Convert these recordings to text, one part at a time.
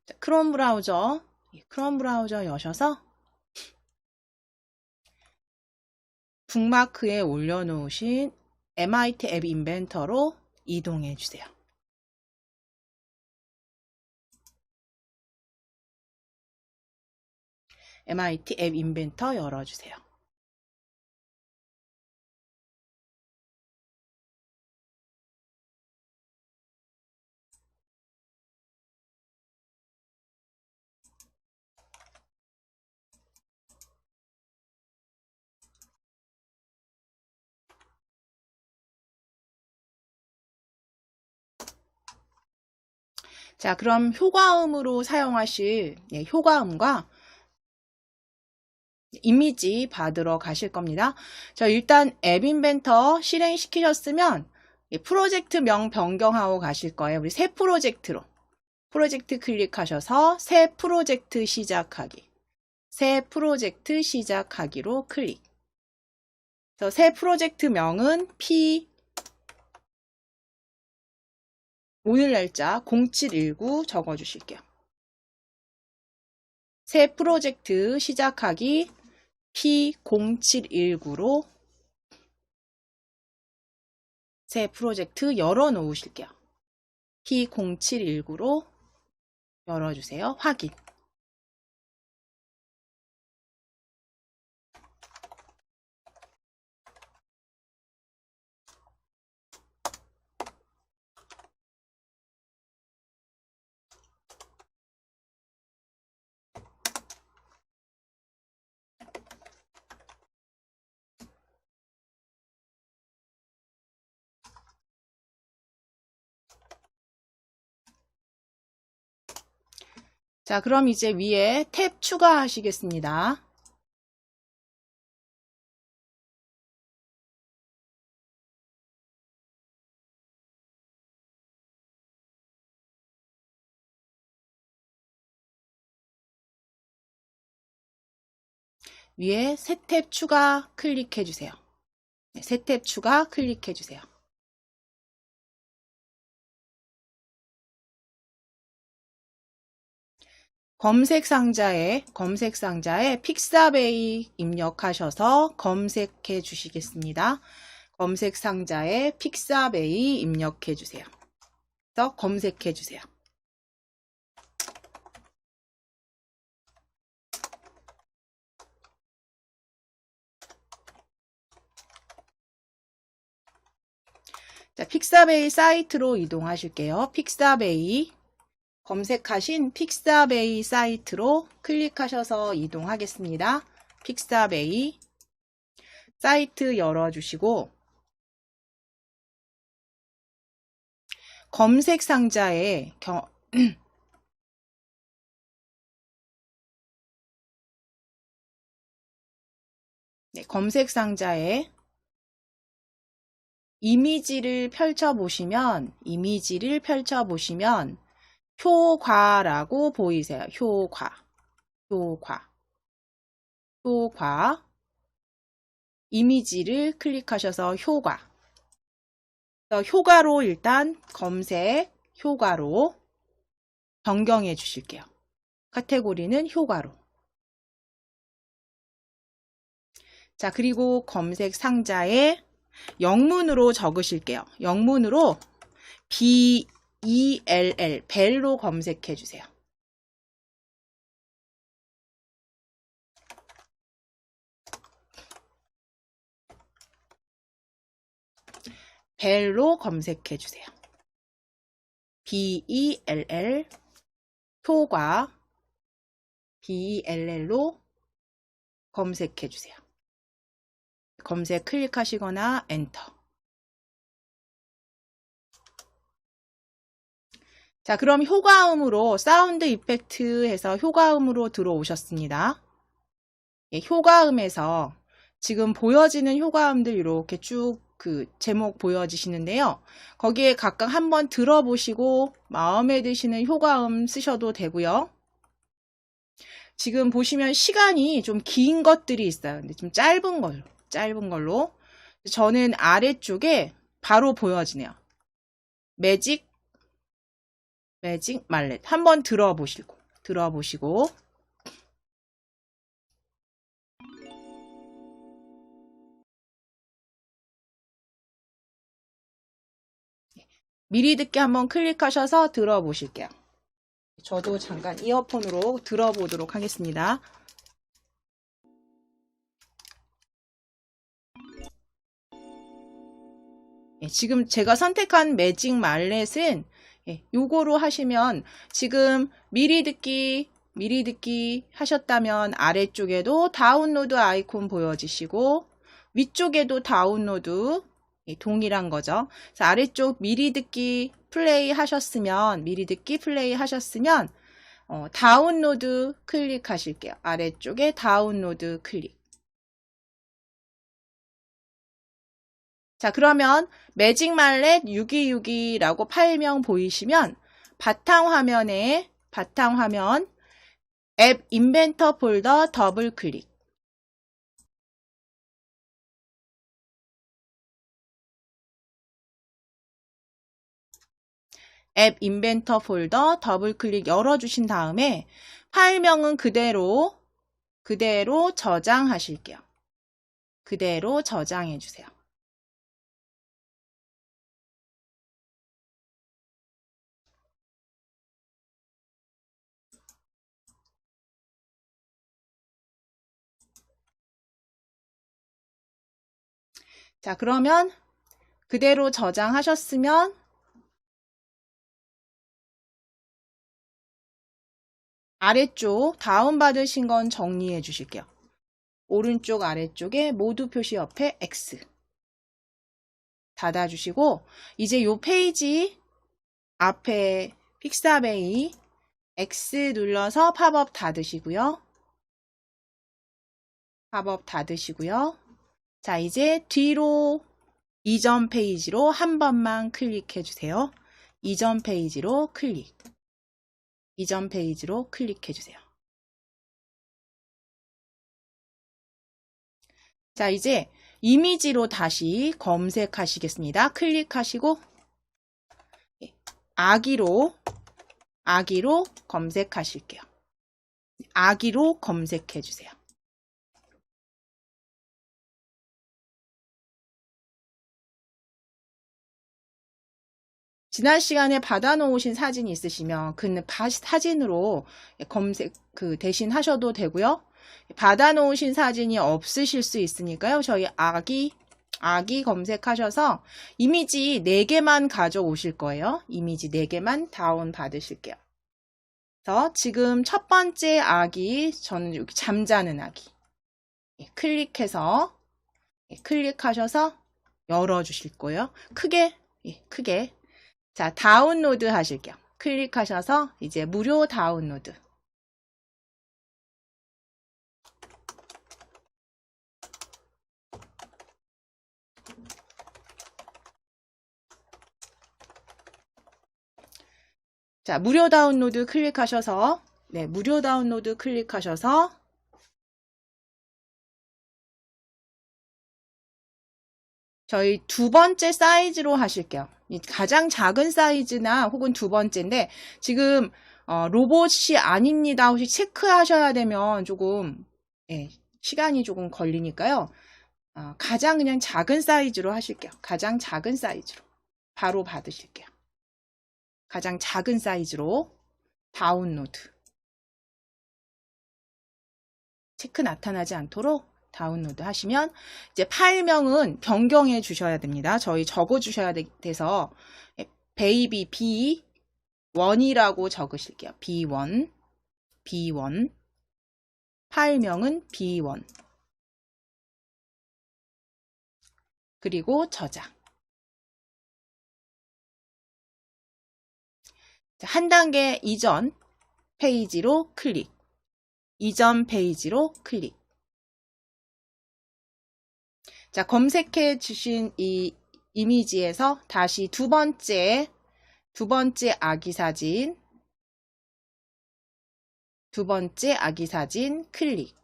자, 크롬 브라우저 여셔서 북마크에 올려놓으신 MIT 앱 인벤터로 이동해 주세요. MIT 앱 인벤터 열어주세요. 자, 그럼 효과음으로 사용하실 효과음과 이미지 받으러 가실 겁니다. 자, 일단 앱 인벤터 실행시키셨으면 프로젝트명 변경하고 가실 거예요. 우리 새 프로젝트로. 프로젝트 클릭하셔서 새 프로젝트 시작하기. 새 프로젝트 시작하기로 클릭. 그래서 새 프로젝트 명은 오늘 날짜 0719 적어주실게요. 새 프로젝트 시작하기 P0719로 새 프로젝트 열어 놓으실게요. P0719로 열어주세요. 확인. 자, 그럼 이제 위에 탭 추가하시겠습니다. 위에 새 탭 추가 클릭해 주세요. 네, 새 탭 추가 클릭해 주세요. 검색 상자에 픽사베이 입력하셔서 검색해 주시겠습니다. 검색 상자에 픽사베이 입력해 주세요. 그래서 검색해 주세요. 자, 픽사베이 사이트로 이동하실게요. 픽사베이 검색하신 픽사베이 사이트로 클릭하셔서 이동하겠습니다. 픽사베이 사이트 열어주시고 검색 상자에 검색 상자에 이미지를 펼쳐보시면 효과라고 보이세요. 효과 이미지를 클릭하셔서 효과로 일단 검색 효과로 변경해 주실게요. 카테고리는 효과로. 자, 그리고 검색 상자에 영문으로 적으실게요. 영문으로 BELL, 벨로 검색해 주세요. 벨로 검색해 주세요. BELL, 효과, BELL로 검색해 주세요. 검색 클릭하시거나 엔터. 자, 그럼 효과음으로 사운드 이펙트 해서 효과음으로 들어오셨습니다. 예, 효과음에서 지금 보여지는 효과음들 이렇게 쭉 제목 보여지시는데요. 거기에 각각 한번 들어보시고 마음에 드시는 효과음 쓰셔도 되고요. 지금 보시면 시간이 좀 긴 것들이 있어요. 근데 좀 짧은 걸로. 저는 아래쪽에 바로 보여지네요. 매직 말렛 한번 들어보시고 들어보시고 미리 듣기 한번 클릭하셔서 들어보실게요. 저도 잠깐 이어폰으로 들어보도록 하겠습니다. 지금 제가 선택한 매직 말렛은 요거로 하시면 지금 미리 듣기 하셨다면 아래쪽에도 다운로드 아이콘 보여지시고 위쪽에도 다운로드 동일한 거죠. 그래서 아래쪽 미리 듣기 플레이 하셨으면 다운로드 클릭하실게요. 아래쪽에 다운로드 클릭. 자, 그러면 매직 말렛 6262라고 파일명 보이시면 바탕화면 앱 인벤터 폴더 더블 클릭. 앱 인벤터 폴더 더블 클릭 열어주신 다음에 파일명은 그대로 저장하실게요. 그대로 저장해 주세요. 자, 그러면 그대로 저장하셨으면 아래쪽 다운받으신 건 정리해 주실게요. 오른쪽 아래쪽에 모두 표시 옆에 X 닫아주시고 이제 요 페이지 앞에 픽사베이 X 눌러서 팝업 닫으시고요. 자, 이제 뒤로 이전 페이지로 한 번만 클릭해 주세요. 이전 페이지로 클릭해 주세요. 자, 이제 이미지로 다시 검색하시겠습니다. 클릭하시고 아기로 검색하실게요. 아기로 검색해 주세요. 지난 시간에 받아놓으신 사진이 있으시면 그 사진으로 검색 대신 하셔도 되고요. 받아놓으신 사진이 없으실 수 있으니까요. 저희 아기 검색하셔서 이미지 4개만 가져오실 거예요. 이미지 4개만 다운 받으실게요. 그래서 지금 첫 번째 아기, 저는 여기 잠자는 아기. 클릭하셔서 열어주실 거예요. 크게. 자, 다운로드 하실게요. 클릭하셔서 이제 무료 다운로드. 자, 무료 다운로드 클릭하셔서 저희 두 번째 사이즈로 하실게요. 가장 작은 사이즈나 혹은 두 번째인데 지금 로봇이 아닙니다. 혹시 체크하셔야 되면 조금 시간이 조금 걸리니까요. 가장 그냥 작은 사이즈로 하실게요. 가장 작은 사이즈로 바로 받으실게요. 가장 작은 사이즈로 다운로드. 체크 나타나지 않도록 다운로드 하시면 이제 파일명은 변경해 주셔야 됩니다. 저희 적어 주셔야 돼서 베이비 B1이라고 적으실게요. B1 파일명은 B1 그리고 저장. 한 단계 이전 페이지로 클릭. 자, 검색해 주신 이 이미지에서 다시 두 번째 아기 사진 클릭.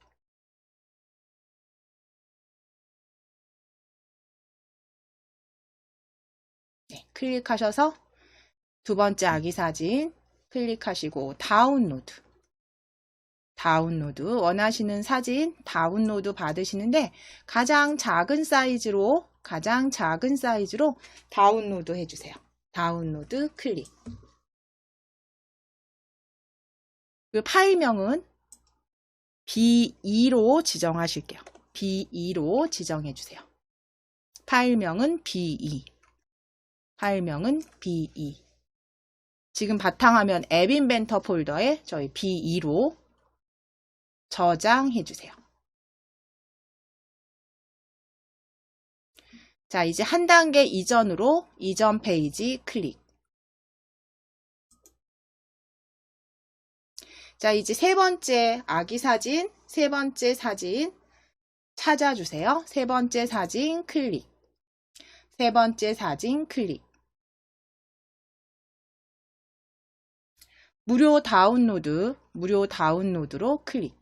클릭하셔서 두 번째 아기 사진 클릭하시고 다운로드. 다운로드, 원하시는 사진 다운로드 받으시는데 가장 작은 사이즈로 다운로드 해주세요. 다운로드 클릭. 그 파일명은 B2로 지정하실게요. B2로 지정해주세요. 파일명은 B2. 파일명은 B2. 지금 바탕화면 앱 인벤터 폴더에 저희 B2로 저장해주세요. 자, 이제 한 단계 이전으로 이전 페이지 클릭. 자, 이제 세 번째 아기 사진, 세 번째 사진 찾아주세요. 세 번째 사진 클릭. 세 번째 사진 클릭. 무료 다운로드로 클릭.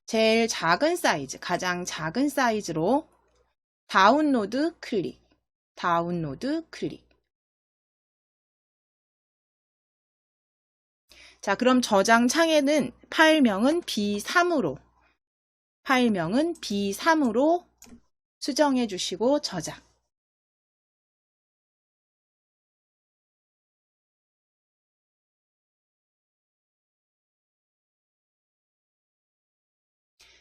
제일 작은 사이즈, 가장 작은 사이즈로 다운로드 클릭. 다운로드 클릭. 자, 그럼 저장 창에는 파일명은 B3으로 수정해 주시고 저장.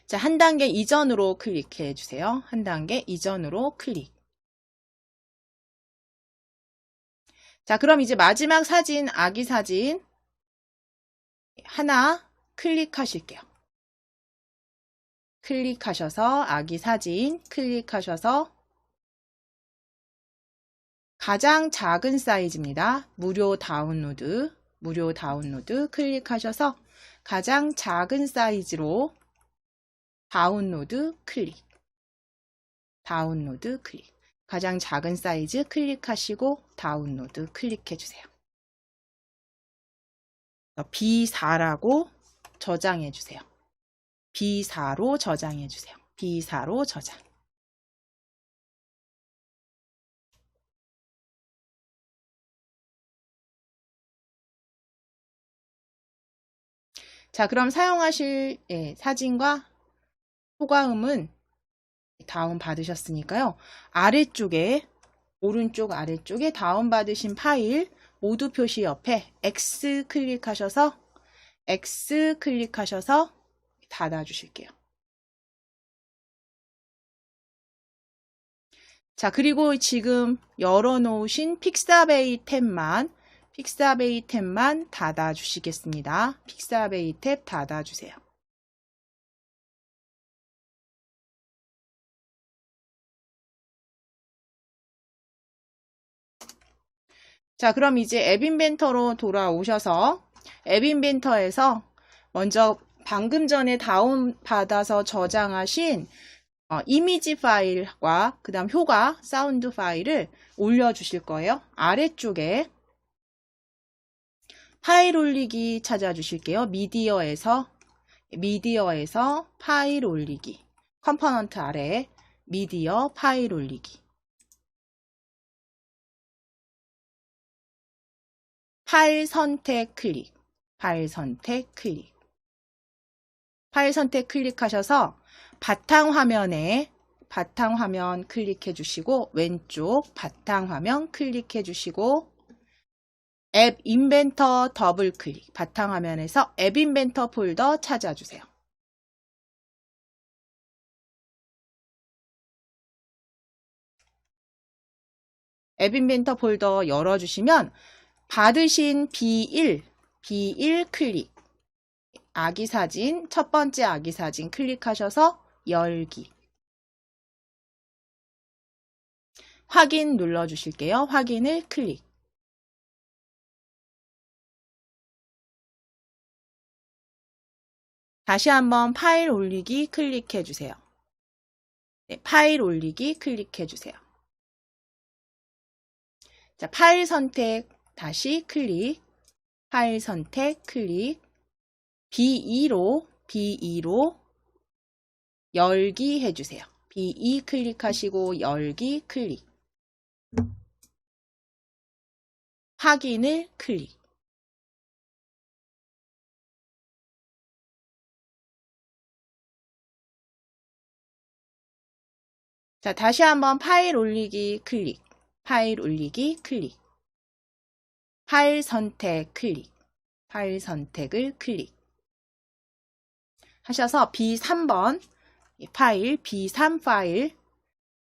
자, 한 단계 이전으로 클릭해 주세요. 한 단계 이전으로 클릭. 자, 그럼 이제 마지막 사진, 아기 사진 하나 클릭하실게요. 클릭하셔서 아기 사진 클릭하셔서 가장 작은 사이즈입니다. 무료 다운로드 클릭하셔서 가장 작은 사이즈로 다운로드 클릭. 가장 작은 사이즈 클릭하시고 다운로드 클릭해 주세요. B4라고 저장해 주세요. B4로 저장해 주세요. B4로 저장. 자, 그럼 사용하실 사진과 효과음은 다운 받으셨으니까요. 오른쪽 아래쪽에 다운 받으신 파일 모두 표시 옆에 X 클릭하셔서 닫아 주실게요. 자, 그리고 지금 열어 놓으신 픽사베이 탭만 닫아 주시겠습니다. 픽사베이 탭 닫아 주세요. 자, 그럼 이제 앱 인벤터로 돌아오셔서 앱 인벤터에서 먼저 방금 전에 다운받아서 저장하신 이미지 파일과 그 다음 효과, 사운드 파일을 올려주실 거예요. 아래쪽에 파일 올리기 찾아주실게요. 미디어에서 파일 올리기. 컴포넌트 아래 미디어 파일 올리기. 파일 선택 클릭. 파일 선택 클릭하셔서 바탕화면 클릭해 주시고 왼쪽 바탕화면 클릭해 주시고 앱 인벤터 더블 클릭. 바탕화면에서 앱 인벤터 폴더 찾아주세요. 앱 인벤터 폴더 열어주시면 받으신 B1 클릭. 아기 사진, 첫 번째 아기 사진 클릭하셔서 열기. 확인 눌러주실게요. 확인을 클릭. 다시 한번 파일 올리기 클릭해 주세요. 네, 파일 올리기 클릭해 주세요. 자, 파일 선택 다시 클릭. 파일 선택 클릭. B2로 열기 해주세요. B2 클릭하시고 열기 클릭. 확인을 클릭. 자, 다시 한번 파일 올리기 클릭. 파일 올리기 클릭. 파일 선택 클릭. 파일 선택을 클릭. 하셔서 B3번 파일, B3 파일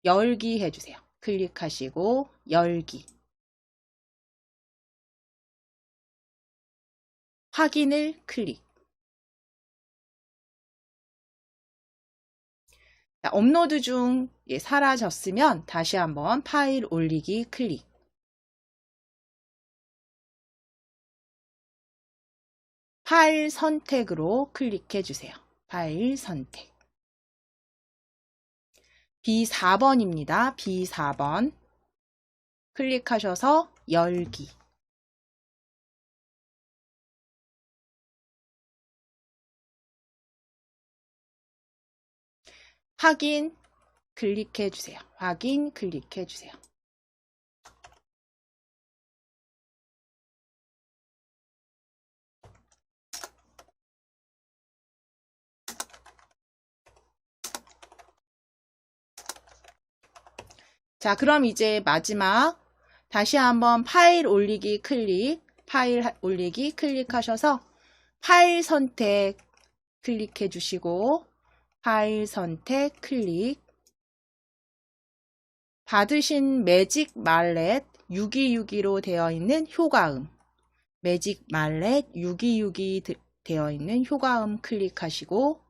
열기 해주세요. 클릭하시고 열기. 확인을 클릭. 자, 업로드 중 사라졌으면 다시 한번 파일 올리기 클릭. 파일 선택으로 클릭해 주세요. 파일 선택. B4번입니다. B4번. 클릭하셔서 열기. 확인 클릭해 주세요. 확인 클릭해 주세요. 자, 그럼 이제 마지막 다시 한번 파일 올리기 클릭, 파일 올리기 클릭하셔서 파일 선택 클릭해 주시고 파일 선택 클릭. 받으신 매직 말렛 6262로 되어 있는 효과음, 매직 말렛 6262 되어 있는 효과음 클릭하시고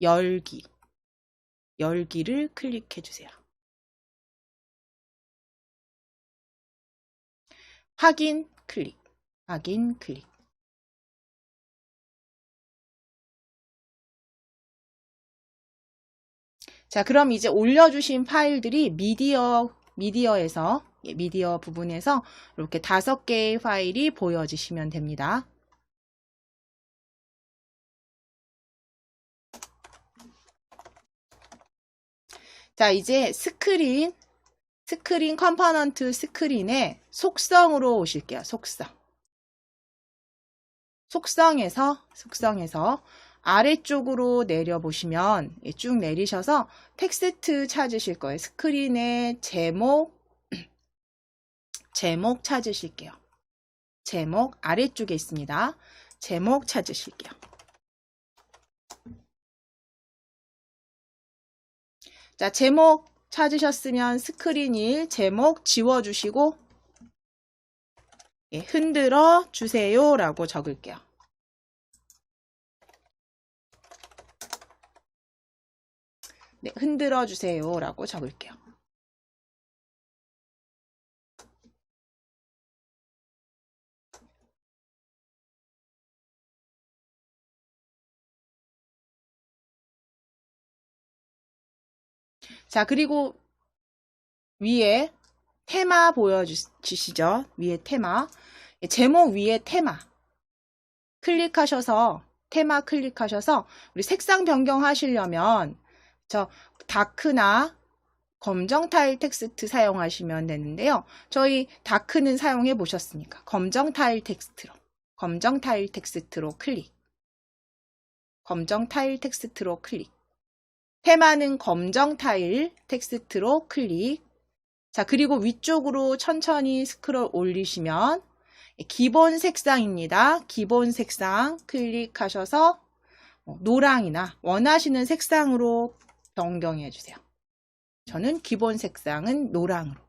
열기, 열기를 클릭해 주세요. 확인 클릭, 확인 클릭. 자, 그럼 이제 올려주신 파일들이 미디어에서, 미디어 부분에서 이렇게 5개의 파일이 보여지시면 됩니다. 자, 이제 스크린 컴포넌트 스크린의 속성으로 오실게요. 속성에서 아래쪽으로 내려보시면 쭉 내리셔서 텍스트 찾으실 거예요. 스크린의 제목 찾으실게요. 제목 아래쪽에 있습니다. 제목 찾으실게요. 자, 제목 찾으셨으면 스크린 1 제목 지워주시고 흔들어 주세요 라고 적을게요. 네, 흔들어 주세요 라고 적을게요. 자, 그리고 위에 테마 보여주시죠? 위에 테마. 제목 위에 테마. 테마 클릭하셔서 우리 색상 변경하시려면 저 다크나 검정 타일 텍스트 사용하시면 되는데요. 저희 다크는 사용해 보셨으니까 검정 타일 텍스트로 클릭. 검정 타일 텍스트로 클릭. 테마는 검정 타일 텍스트로 클릭. 자, 그리고 위쪽으로 천천히 스크롤 올리시면 기본 색상입니다. 기본 색상 클릭하셔서 노랑이나 원하시는 색상으로 변경해 주세요. 저는 기본 색상은 노랑으로.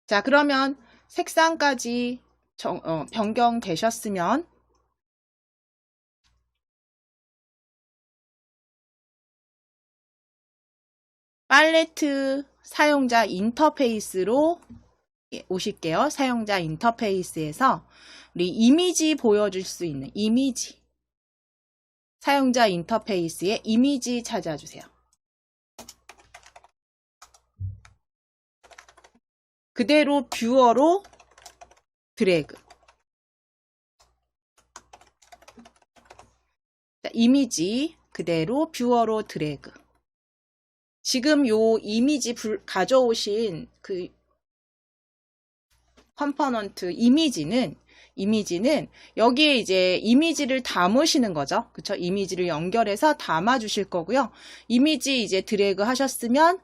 자, 그러면 색상까지 변경되셨으면 팔레트 사용자 인터페이스로 오실게요. 사용자 인터페이스에서 우리 이미지 보여줄 수 있는 이미지 사용자 인터페이스에 이미지 찾아주세요. 그대로 뷰어로 드래그. 자, 이미지 그대로 뷰어로 드래그. 지금 요 이미지 가져오신 그 컴포넌트 이미지는 여기에 이제 이미지를 담으시는 거죠. 그쵸? 이미지를 연결해서 담아 주실 거고요. 이미지 이제 드래그 하셨으면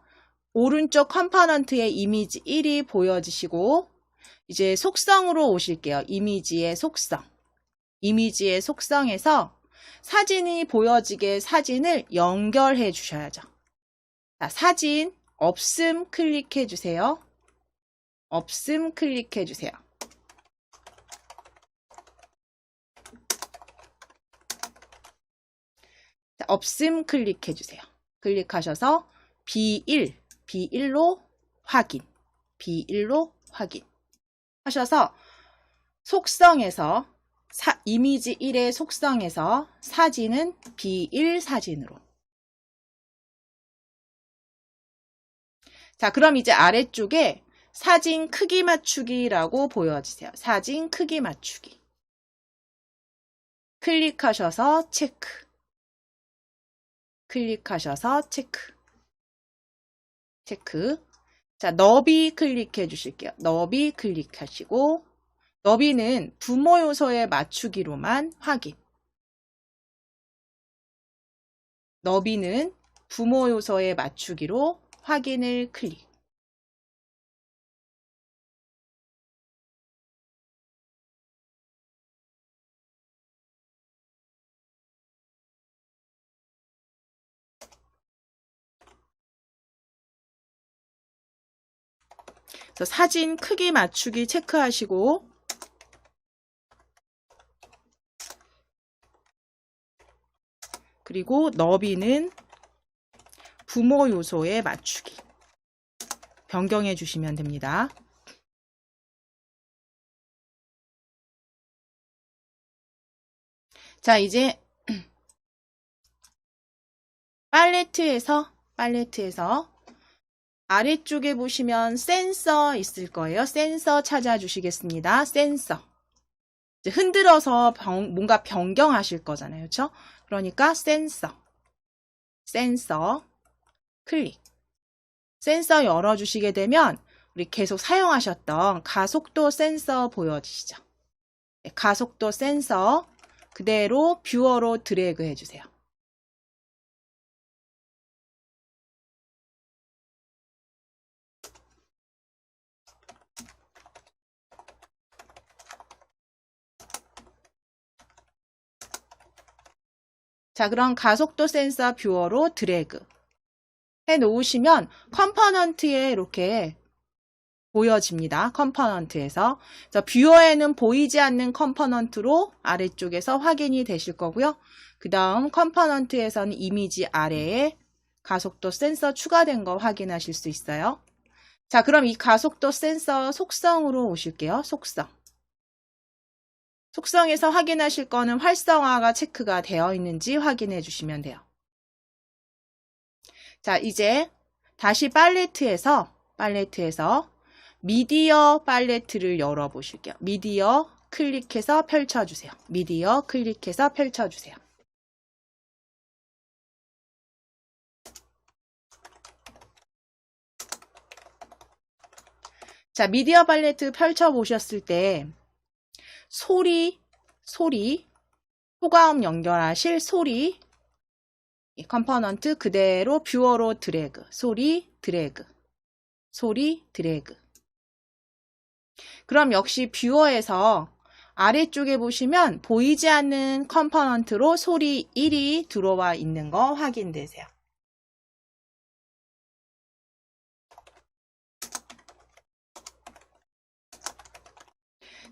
오른쪽 컴포넌트의 이미지 1이 보여지시고 이제 속성으로 오실게요. 이미지의 속성. 이미지의 속성에서 사진이 보여지게 사진을 연결해 주셔야죠. 자, 사진 없음 클릭해 주세요. 없음 클릭해 주세요. 자, 없음 클릭해 주세요. 클릭하셔서 B1로 확인. B1로 확인. 하셔서 속성에서 이미지 1의 속성에서 사진은 B1 사진으로. 자, 그럼 이제 아래쪽에 사진 크기 맞추기라고 보여지세요. 사진 크기 맞추기. 클릭하셔서 체크. 클릭하셔서 체크. 체크. 자, 너비 클릭해 주실게요. 너비 클릭하시고 너비는 부모 요소에 맞추기로만 확인. 너비는 부모 요소에 맞추기로 확인을 클릭. 그래서 사진 크기 맞추기 체크하시고 그리고 너비는 부모 요소에 맞추기 변경해 주시면 됩니다. 자, 이제 팔레트에서 아래쪽에 보시면 센서 있을 거예요. 센서 찾아주시겠습니다. 센서. 이제 흔들어서 뭔가 변경하실 거잖아요. 그렇죠? 그러니까 센서 클릭. 센서 열어주시게 되면 우리 계속 사용하셨던 가속도 센서 보여지시죠? 네, 가속도 센서 그대로 뷰어로 드래그 해주세요. 자, 그럼 가속도 센서 뷰어로 드래그 해 놓으시면 컴포넌트에 이렇게 보여집니다. 컴포넌트에서. 자, 뷰어에는 보이지 않는 컴포넌트로 아래쪽에서 확인이 되실 거고요. 그 다음 컴포넌트에서는 이미지 아래에 가속도 센서 추가된 거 확인하실 수 있어요. 자, 그럼 이 가속도 센서 속성으로 오실게요. 속성에서 확인하실 거는 활성화가 체크가 되어 있는지 확인해 주시면 돼요. 자, 이제 다시 팔레트에서 미디어 팔레트를 열어보실게요. 미디어 클릭해서 펼쳐주세요. 미디어 클릭해서 펼쳐주세요. 자, 미디어 팔레트 펼쳐보셨을 때 소리, 효과음 연결하실 소리, 컴포넌트 그대로 뷰어로 드래그, 소리 드래그. 그럼 역시 뷰어에서 아래쪽에 보시면 보이지 않는 컴포넌트로 소리 1이 들어와 있는 거 확인되세요.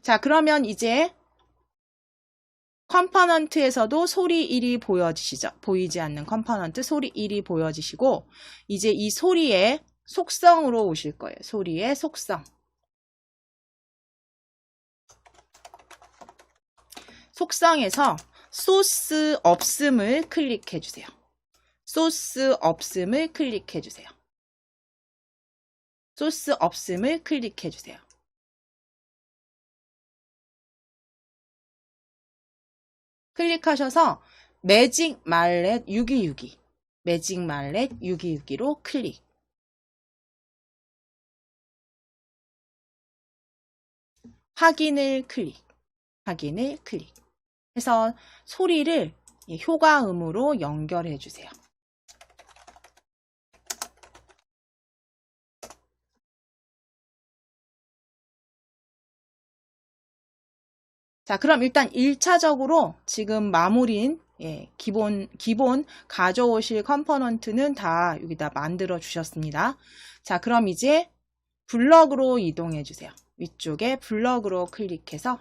자, 그러면 이제 컴포넌트에서도 소리 1이 보여지시죠? 보이지 않는 컴포넌트 소리 1이 보여지시고 이제 이 소리의 속성으로 오실 거예요. 소리의 속성. 속성에서 소스 없음을 클릭해 주세요. 소스 없음을 클릭해 주세요. 소스 없음을 클릭해 주세요. 클릭하셔서 매직 말렛 6262 매직 말렛 6262로 클릭. 확인을 클릭. 확인을 클릭. 해서 소리를 효과음으로 연결해 주세요. 자, 그럼 일단 1차적으로 지금 마무리인 기본 가져오실 컴포넌트는 다 여기다 만들어 주셨습니다. 자, 그럼 이제 블럭으로 이동해 주세요. 위쪽에 블럭으로 클릭해서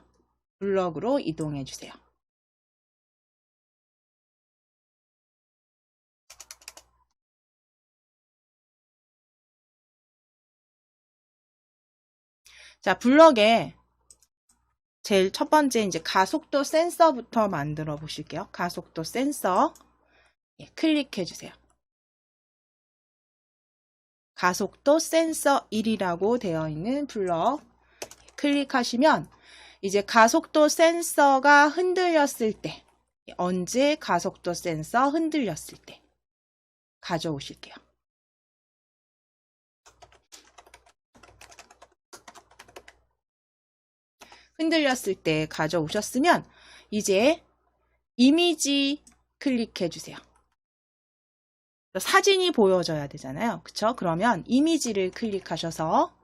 블럭으로 이동해 주세요. 자, 블럭에 제일 첫 번째 이제 가속도 센서부터 만들어 보실게요. 가속도 센서 클릭해 주세요. 가속도 센서 1이라고 되어 있는 블럭 클릭하시면 이제 가속도 센서가 흔들렸을 때, 언제 가속도 센서 흔들렸을 때 가져오실게요. 흔들렸을 때 가져오셨으면 이제 이미지 클릭해 주세요. 사진이 보여져야 되잖아요. 그쵸? 그러면 이미지를 클릭하셔서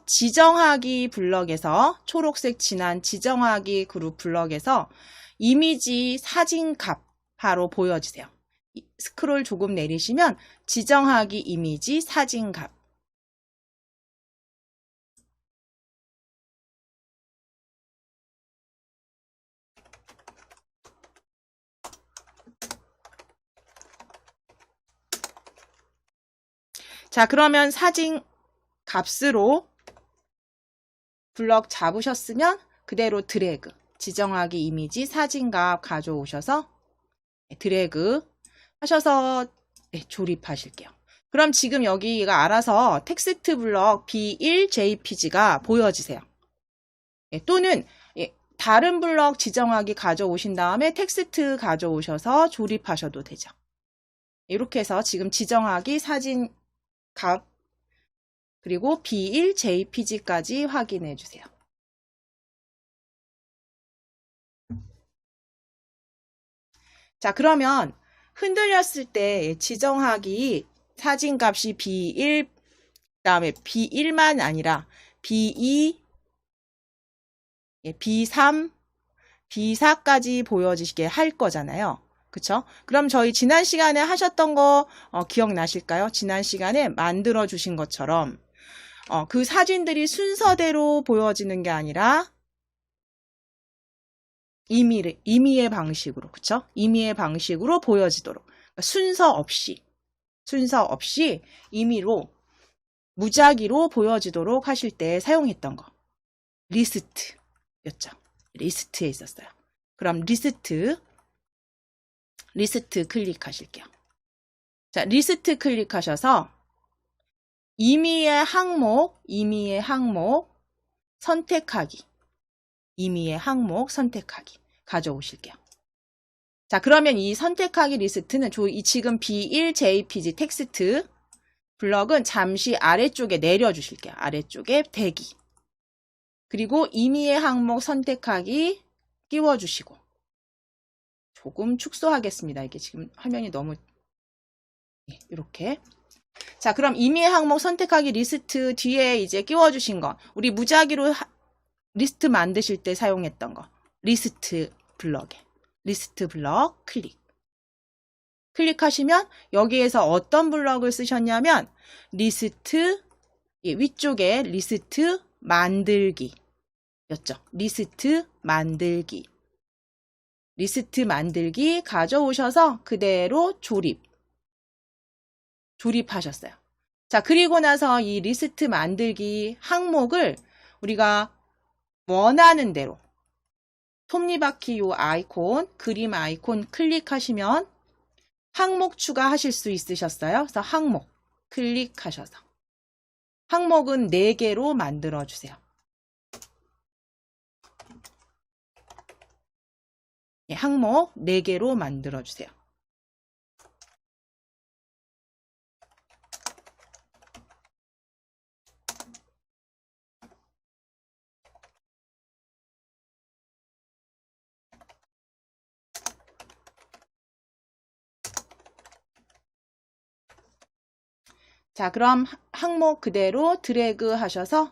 지정하기 블럭에서 초록색 진한 지정하기 그룹 블럭에서 이미지 사진 값 바로 보여주세요. 스크롤 조금 내리시면 지정하기 이미지 사진 값. 자, 그러면 사진 값으로 블럭 잡으셨으면 그대로 드래그, 지정하기 이미지 사진값 가져오셔서 드래그 하셔서 조립하실게요. 그럼 지금 여기가 알아서 텍스트 블럭 B1 JPG가 보여지세요. 또는 다른 블럭 지정하기 가져오신 다음에 텍스트 가져오셔서 조립하셔도 되죠. 이렇게 해서 지금 지정하기 사진 값 그리고 B1 JPG까지 확인해 주세요. 자, 그러면 흔들렸을 때 지정하기 사진값이 B1, 그다음에 B1만 아니라 B2, B3, B4까지 보여지게 할 거잖아요. 그쵸? 그럼 저희 지난 시간에 하셨던 거 기억나실까요? 지난 시간에 만들어 주신 것처럼 그 사진들이 순서대로 보여지는 게 아니라 임의의 방식으로, 그쵸? 임의의 방식으로 보여지도록. 그러니까 순서 없이 임의로, 무작위로 보여지도록 하실 때 사용했던 거. 리스트였죠. 리스트에 있었어요. 그럼 리스트 클릭하실게요. 자, 리스트 클릭하셔서 임의의 항목 선택하기. 임의의 항목 선택하기 가져오실게요. 자, 그러면 이 선택하기 리스트는 지금 B1 JPG 텍스트 블럭은 잠시 아래쪽에 내려주실게요. 아래쪽에 대기. 그리고 임의의 항목 선택하기 끼워주시고 조금 축소하겠습니다. 이게 지금 화면이 너무 이렇게. 자, 그럼 임의의 항목 선택하기 리스트 뒤에 이제 끼워주신 거 우리 무작위로 리스트 만드실 때 사용했던 거 리스트 블럭 클릭하시면 여기에서 어떤 블럭을 쓰셨냐면 리스트 위쪽에 리스트 만들기 였죠. 리스트 만들기 가져오셔서 그대로 조립하셨어요. 자, 그리고 나서 이 리스트 만들기 항목을 우리가 원하는 대로 톱니바퀴 요 아이콘, 그림 아이콘 클릭하시면 항목 추가하실 수 있으셨어요. 그래서 항목 클릭하셔서 항목은 4개로 만들어 주세요. 항목 4개로 만들어 주세요. 자, 그럼 항목 그대로 드래그 하셔서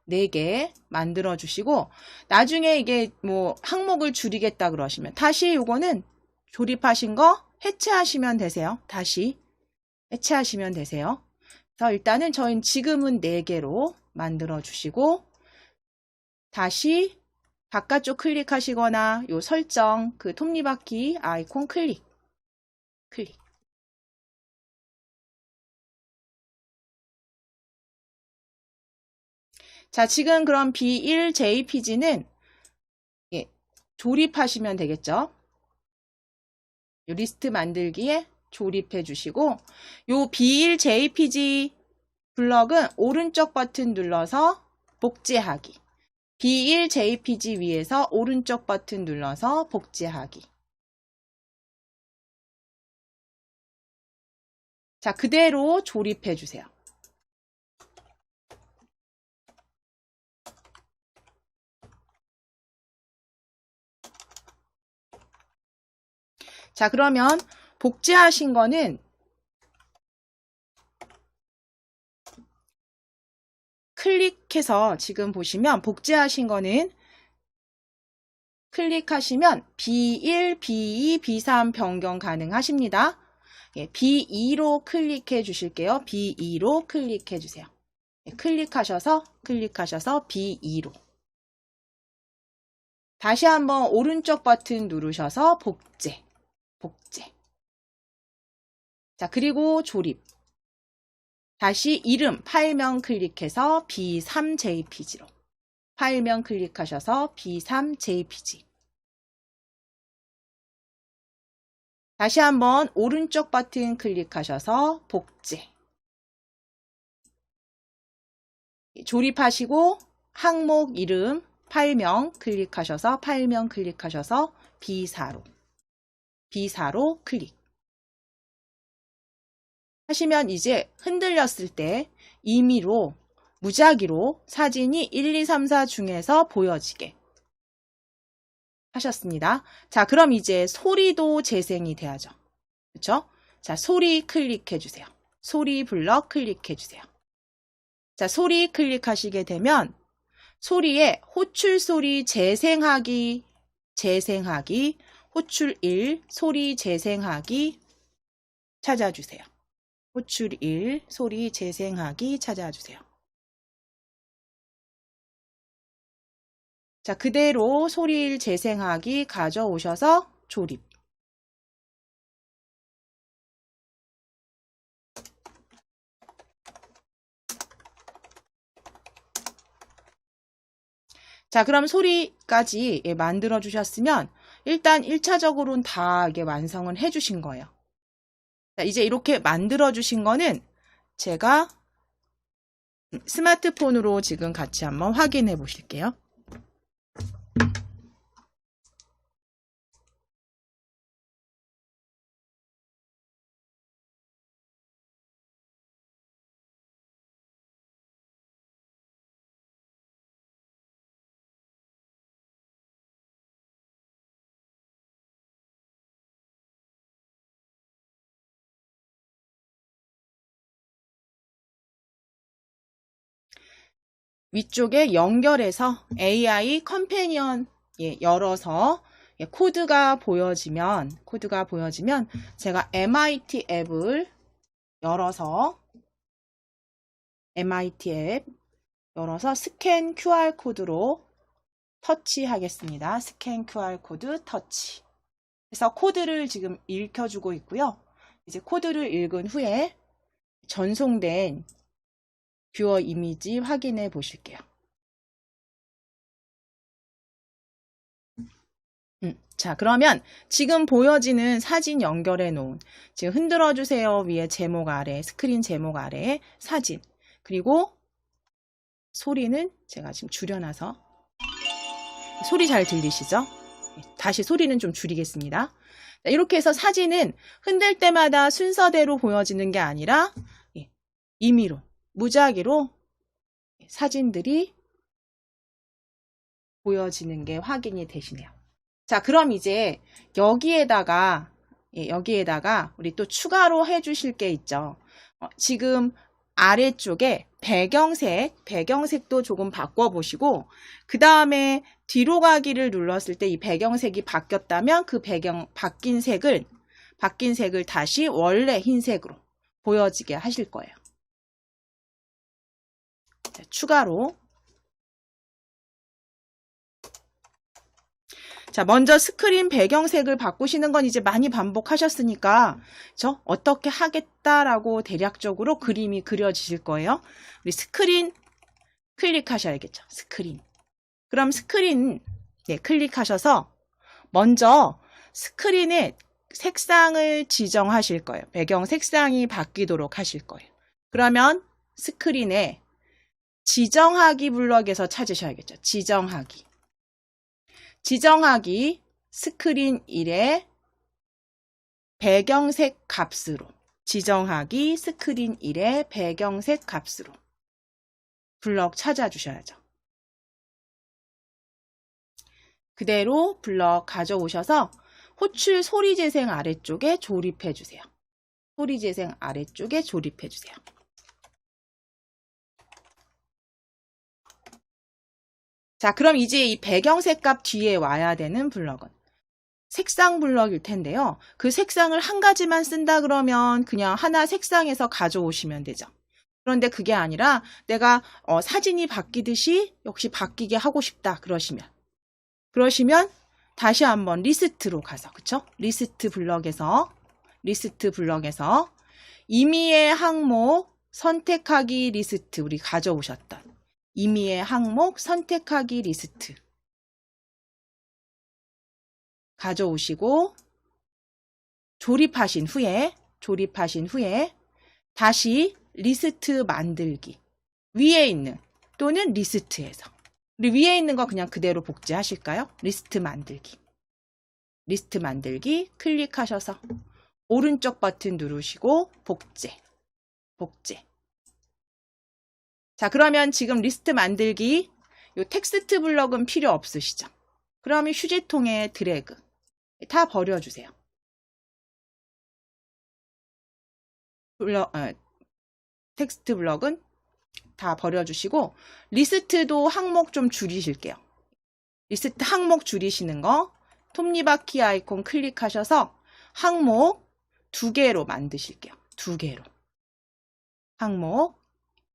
4개 만들어 주시고, 나중에 이게 뭐 항목을 줄이겠다 그러시면 다시 요거는 조립하신 거 해체하시면 되세요. 다시 해체하시면 되세요. 그래서 일단은 저희는 지금은 4개로 만들어 주시고, 다시 바깥쪽 클릭하시거나 요 설정 그 톱니바퀴 아이콘 클릭. 자, 지금 그럼 B1 JPG는 조립하시면 되겠죠. 요 리스트 만들기에 조립해 주시고, 요 B1 JPG 블럭은 오른쪽 버튼 눌러서 복제하기. B1 JPG 위에서 오른쪽 버튼 눌러서 복제하기. 자, 그대로 조립해 주세요. 자, 그러면 복제하신 거는 클릭해서 지금 보시면 복제하신 거는 클릭하시면 B1, B2, B3 변경 가능하십니다. B2로 클릭해 주실게요. B2로 클릭해 주세요. 클릭하셔서 B2로. 다시 한번 오른쪽 버튼 누르셔서 복제. 자, 그리고 조립. 다시 이름, 파일명 클릭해서 B3JPG로. 파일명 클릭하셔서 B3JPG. 다시 한번 오른쪽 버튼 클릭하셔서 복제. 조립하시고 항목 이름, 파일명 클릭하셔서 B4로 클릭. 하시면 이제 흔들렸을 때 임의로 무작위로 사진이 1, 2, 3, 4 중에서 보여지게 하셨습니다. 자, 그럼 이제 소리도 재생이 돼야죠. 그렇죠? 자, 소리 클릭해 주세요. 소리 블럭 클릭해 주세요. 자, 소리 클릭하시게 되면 소리에 호출 소리 재생하기, 호출 1, 소리 재생하기 찾아주세요. 호출 1, 소리 재생하기 찾아주세요. 자, 그대로 소리 1 재생하기 가져오셔서 조립. 자, 그럼 소리까지 만들어 주셨으면 일단 1차적으로는 다 이게 완성을 해 주신 거예요. 자, 이제 이렇게 만들어 주신 거는 제가 스마트폰으로 지금 같이 한번 확인해 보실게요. 위쪽에 연결해서 AI 컴패니언 열어서 코드가 보여지면 제가 MIT 앱을 열어서 스캔 QR 코드로 터치하겠습니다. 스캔 QR 코드 터치. 그래서 코드를 지금 읽혀주고 있고요. 이제 코드를 읽은 후에 전송된 뷰어 이미지 확인해 보실게요. 자, 그러면 지금 보여지는 사진 연결해 놓은, 지금 흔들어 주세요 위에 제목 아래, 스크린 제목 아래 사진, 그리고 소리는 제가 지금 줄여놔서 소리 잘 들리시죠? 다시 소리는 좀 줄이겠습니다. 이렇게 해서 사진은 흔들 때마다 순서대로 보여지는 게 아니라 임의로, 무작위로 사진들이 보여지는 게 확인이 되시네요. 자, 그럼 이제 여기에다가 우리 또 추가로 해주실 게 있죠. 지금 아래쪽에 배경색도 조금 바꿔보시고, 그 다음에 뒤로 가기를 눌렀을 때 이 배경색이 바뀌었다면 그 바뀐 색을 다시 원래 흰색으로 보여지게 하실 거예요. 자, 추가로. 자, 먼저 스크린 배경색을 바꾸시는 건 이제 많이 반복하셨으니까, 그쵸? 어떻게 하겠다라고 대략적으로 그림이 그려지실 거예요. 우리 스크린 클릭하셔야겠죠. 스크린. 그럼 스크린 클릭하셔서 먼저 스크린에 색상을 지정하실 거예요. 배경 색상이 바뀌도록 하실 거예요. 그러면 스크린에 지정하기 블럭에서 찾으셔야겠죠. 지정하기 스크린 1의 배경색 값으로, 지정하기 스크린 1의 배경색 값으로 블럭 찾아주셔야죠. 그대로 블럭 가져오셔서 호출 소리 재생 아래쪽에 조립해 주세요. 소리 재생 아래쪽에 조립해 주세요. 자, 그럼 이제 이 배경색 값 뒤에 와야 되는 블럭은 색상 블럭일 텐데요. 그 색상을 한 가지만 쓴다 그러면 그냥 하나 색상에서 가져오시면 되죠. 그런데 그게 아니라 내가 사진이 바뀌듯이 역시 바뀌게 하고 싶다 그러시면 다시 한번 리스트로 가서, 그쵸? 리스트 블럭에서 임의의 항목 선택하기 리스트, 우리 가져오셨던 임의의 항목 선택하기 리스트 가져오시고 조립하신 후에 다시 리스트 만들기, 위에 있는 또는 리스트에서, 우리 위에 있는 거 그냥 그대로 복제하실까요? 리스트 만들기 클릭하셔서 오른쪽 버튼 누르시고 복제. 자, 그러면 지금 리스트 만들기 요 텍스트 블럭은 필요 없으시죠? 그러면 휴지통에 드래그 다 버려주세요. 텍스트 블럭은 다 버려주시고 리스트도 항목 좀 줄이실게요. 리스트 항목 줄이시는 거 톱니바퀴 아이콘 클릭하셔서 항목 2개로 만드실게요. 2개로. 항목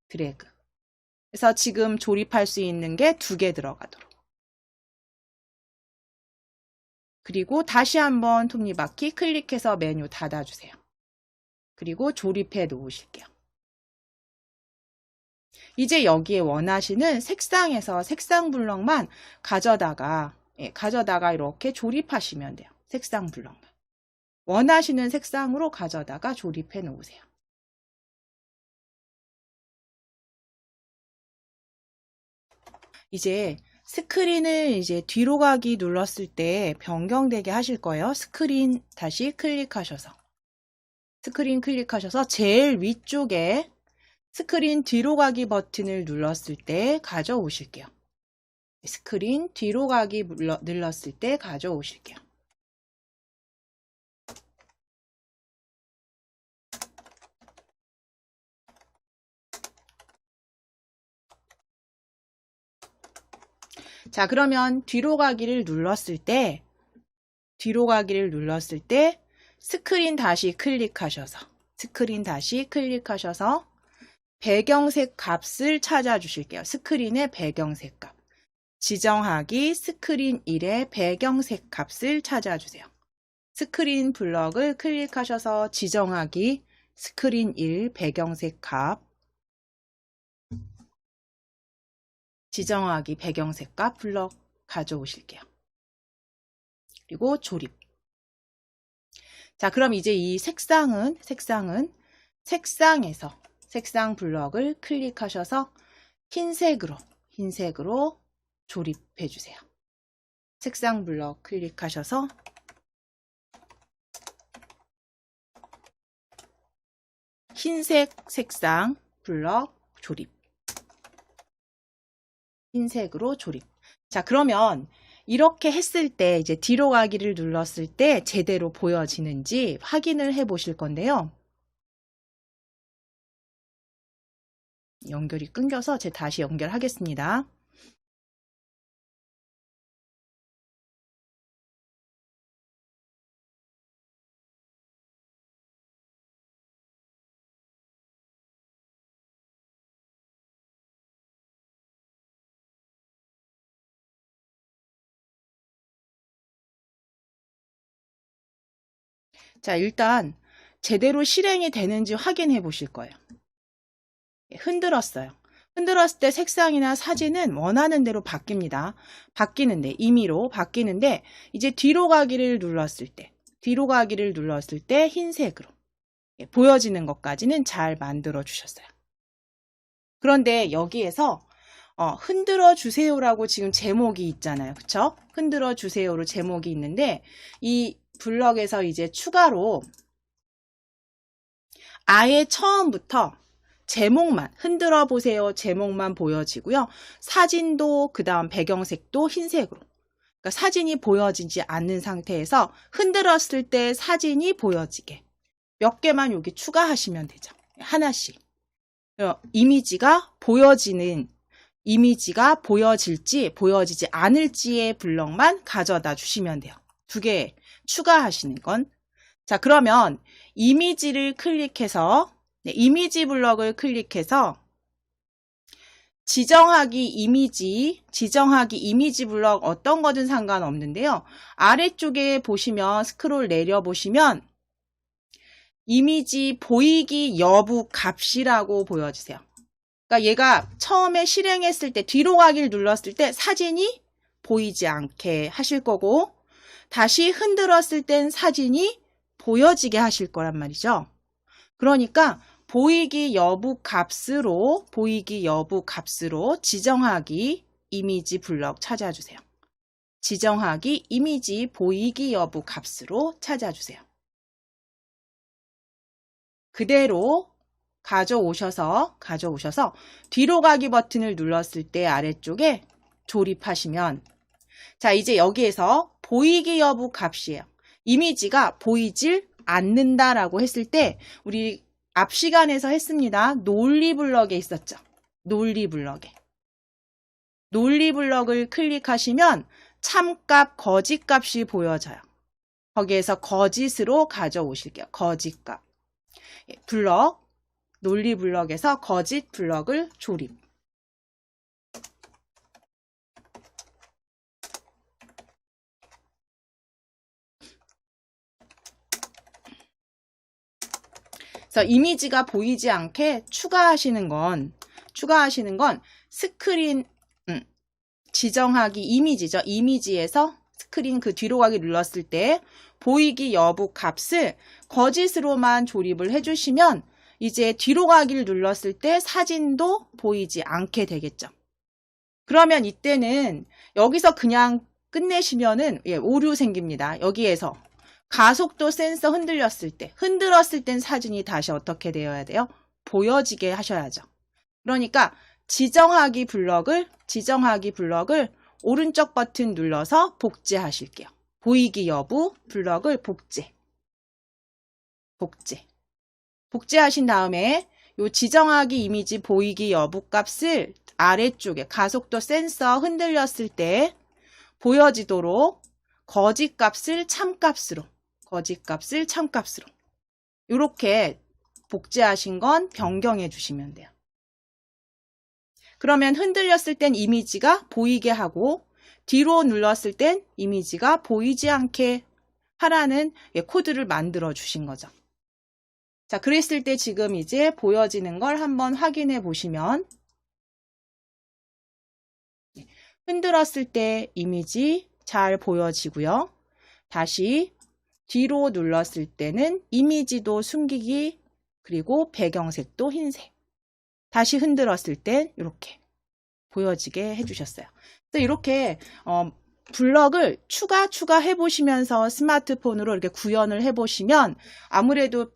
드래그. 그래서 지금 조립할 수 있는 게 2개 들어가도록. 그리고 다시 한번 톱니바퀴 클릭해서 메뉴 닫아주세요. 그리고 조립해 놓으실게요. 이제 여기에 원하시는 색상에서 색상 블럭만 가져다가 이렇게 조립하시면 돼요. 색상 블럭만. 원하시는 색상으로 가져다가 조립해 놓으세요. 이제 스크린을 이제 뒤로 가기 눌렀을 때 변경되게 하실 거예요. 스크린 클릭하셔서 제일 위쪽에 스크린 뒤로 가기 버튼을 눌렀을 때 가져오실게요. 스크린 뒤로 가기 눌렀을 때 가져오실게요. 자, 그러면 뒤로 가기를 눌렀을 때 스크린 다시 클릭하셔서 배경색 값을 찾아주실게요. 스크린의 배경색 값. 지정하기 스크린 1의 배경색 값을 찾아주세요. 스크린 블럭을 클릭하셔서 지정하기 스크린 1 배경색 값. 지정하기 배경색 값 블럭 가져오실게요. 그리고 조립. 자, 그럼 이제 이 색상에서 색상 블럭을 클릭하셔서 흰색으로 조립해 주세요. 색상 블럭 클릭하셔서 흰색 색상 블럭 조립. 흰색으로 조립. 자, 그러면 이렇게 했을 때 이제 뒤로 가기를 눌렀을 때 제대로 보여지는지 확인을 해 보실 건데요. 연결이 끊겨서 제가 다시 연결하겠습니다. 자, 일단 제대로 실행이 되는지 확인해 보실 거예요. 흔들었어요. 흔들었을 때 색상이나 사진은 원하는 대로 바뀝니다. 임의로 바뀌는데 이제 뒤로 가기를 눌렀을 때 흰색으로 보여지는 것까지는 잘 만들어 주셨어요. 그런데 여기에서 흔들어 주세요라고 지금 제목이 있잖아요. 그쵸? 흔들어 주세요로 제목이 있는데 이 블럭에서 이제 추가로 아예 처음부터 제목만 흔들어 보세요. 제목만 보여지고요. 사진도 그 다음 배경색도 흰색으로. 그러니까 사진이 보여지지 않는 상태에서 흔들었을 때 사진이 보여지게 몇 개만 여기 추가하시면 되죠. 하나씩. 이미지가 보여질지 보여지지 않을지의 블럭만 가져다 주시면 돼요. 2개 추가하시는 건. 자, 그러면 이미지를 클릭해서 이미지 블럭을 클릭해서 지정하기 이미지 블럭 어떤 거든 상관없는데요. 아래쪽에 보시면 스크롤 내려 보시면 이미지 보이기 여부 값이라고 보여주세요. 그러니까 얘가 처음에 실행했을 때 뒤로 가기를 눌렀을 때 사진이 보이지 않게 하실 거고 다시 흔들었을 땐 사진이 보여지게 하실 거란 말이죠. 그러니까 보이기 여부 값으로 지정하기 이미지 블럭 찾아주세요. 지정하기 이미지 보이기 여부 값으로 찾아주세요. 그대로 가져오셔서 뒤로 가기 버튼을 눌렀을 때 아래쪽에 조립하시면 자, 이제 여기에서 보이기 여부 값이에요. 이미지가 보이질 않는다라고 했을 때 우리 앞 시간에서 했습니다. 논리 블럭에 있었죠. 논리 블럭을 클릭하시면 참값, 거짓값이 보여져요. 거기에서 거짓으로 가져오실게요. 거짓값. 논리 블럭에서 거짓 블럭을 조립. 그래서 이미지가 보이지 않게 추가하시는 건 스크린 지정하기 이미지죠. 이미지에서 스크린 그 뒤로 가기 눌렀을 때 보이기 여부 값을 거짓으로만 조립을 해주시면 이제 뒤로 가기를 눌렀을 때 사진도 보이지 않게 되겠죠. 그러면 이때는 여기서 그냥 끝내시면은 오류 생깁니다. 여기에서 가속도 센서 흔들었을 땐 사진이 다시 어떻게 되어야 돼요? 보여지게 하셔야죠. 그러니까 지정하기 블럭을 오른쪽 버튼 눌러서 복제하실게요. 보이기 여부 블럭을 복제하신 다음에 요 지정하기 이미지 보이기 여부 값을 아래쪽에 가속도 센서 흔들렸을 때 보여지도록 거짓 값을 참값으로 이렇게 복제하신 건 변경해 주시면 돼요. 그러면 흔들렸을 땐 이미지가 보이게 하고 뒤로 눌렀을 땐 이미지가 보이지 않게 하라는 코드를 만들어 주신 거죠. 자, 그랬을 때 지금 이제 보여지는 걸 한번 확인해 보시면 흔들었을 때 이미지 잘 보여지고요. 다시 뒤로 눌렀을 때는 이미지도 숨기기, 그리고 배경색도 흰색. 다시 흔들었을 땐 이렇게 보여지게 해주셨어요. 그래서 이렇게 블럭을 추가해 보시면서 스마트폰으로 이렇게 구현을 해 보시면 아무래도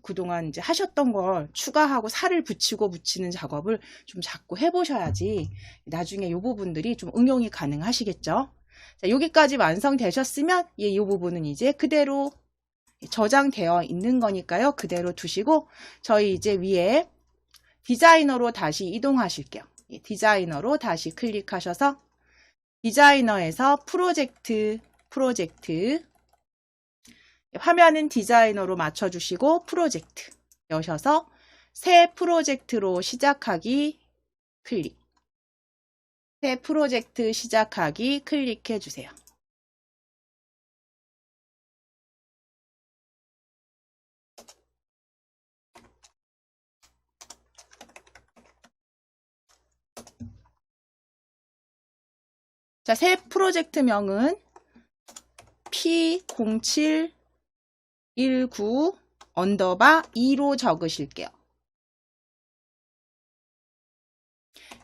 그동안 이제 하셨던 걸 추가하고 살을 붙이는 작업을 좀 자꾸 해 보셔야지 나중에 이 부분들이 좀 응용이 가능하시겠죠. 자, 여기까지 완성되셨으면 이 부분은 이제 그대로 저장되어 있는 거니까요. 그대로 두시고 저희 이제 위에 디자이너로 다시 이동하실게요. 디자이너로 다시 클릭하셔서 디자이너에서 프로젝트 화면은 디자이너로 맞춰주시고 프로젝트 여셔서 새 프로젝트로 시작하기 클릭. 새 프로젝트 시작하기 클릭해 주세요. 자, 새 프로젝트명은 P0719_2로 적으실게요.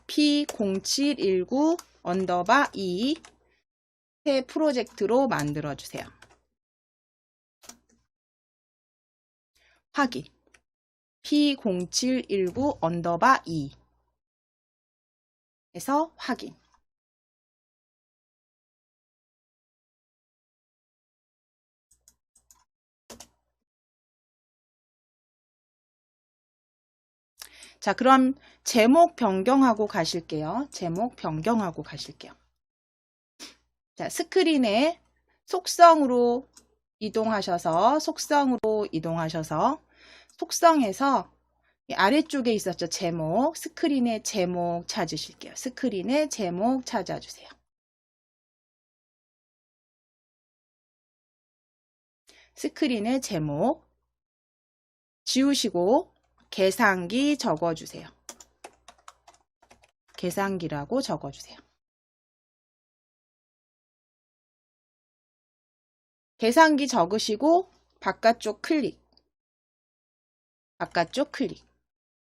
P0719_2 새 프로젝트로 만들어주세요. 확인. P0719_2 해서 확인. 자, 그럼 제목 변경하고 가실게요. 제목 변경하고 가실게요. 자, 스크린에 속성으로 이동하셔서 속성에서 아래쪽에 있었죠. 제목, 스크린의 제목 찾으실게요. 스크린의 제목 찾아주세요. 스크린의 제목 지우시고 계산기 적어주세요. 계산기라고 적어주세요. 계산기 적으시고 바깥쪽 클릭.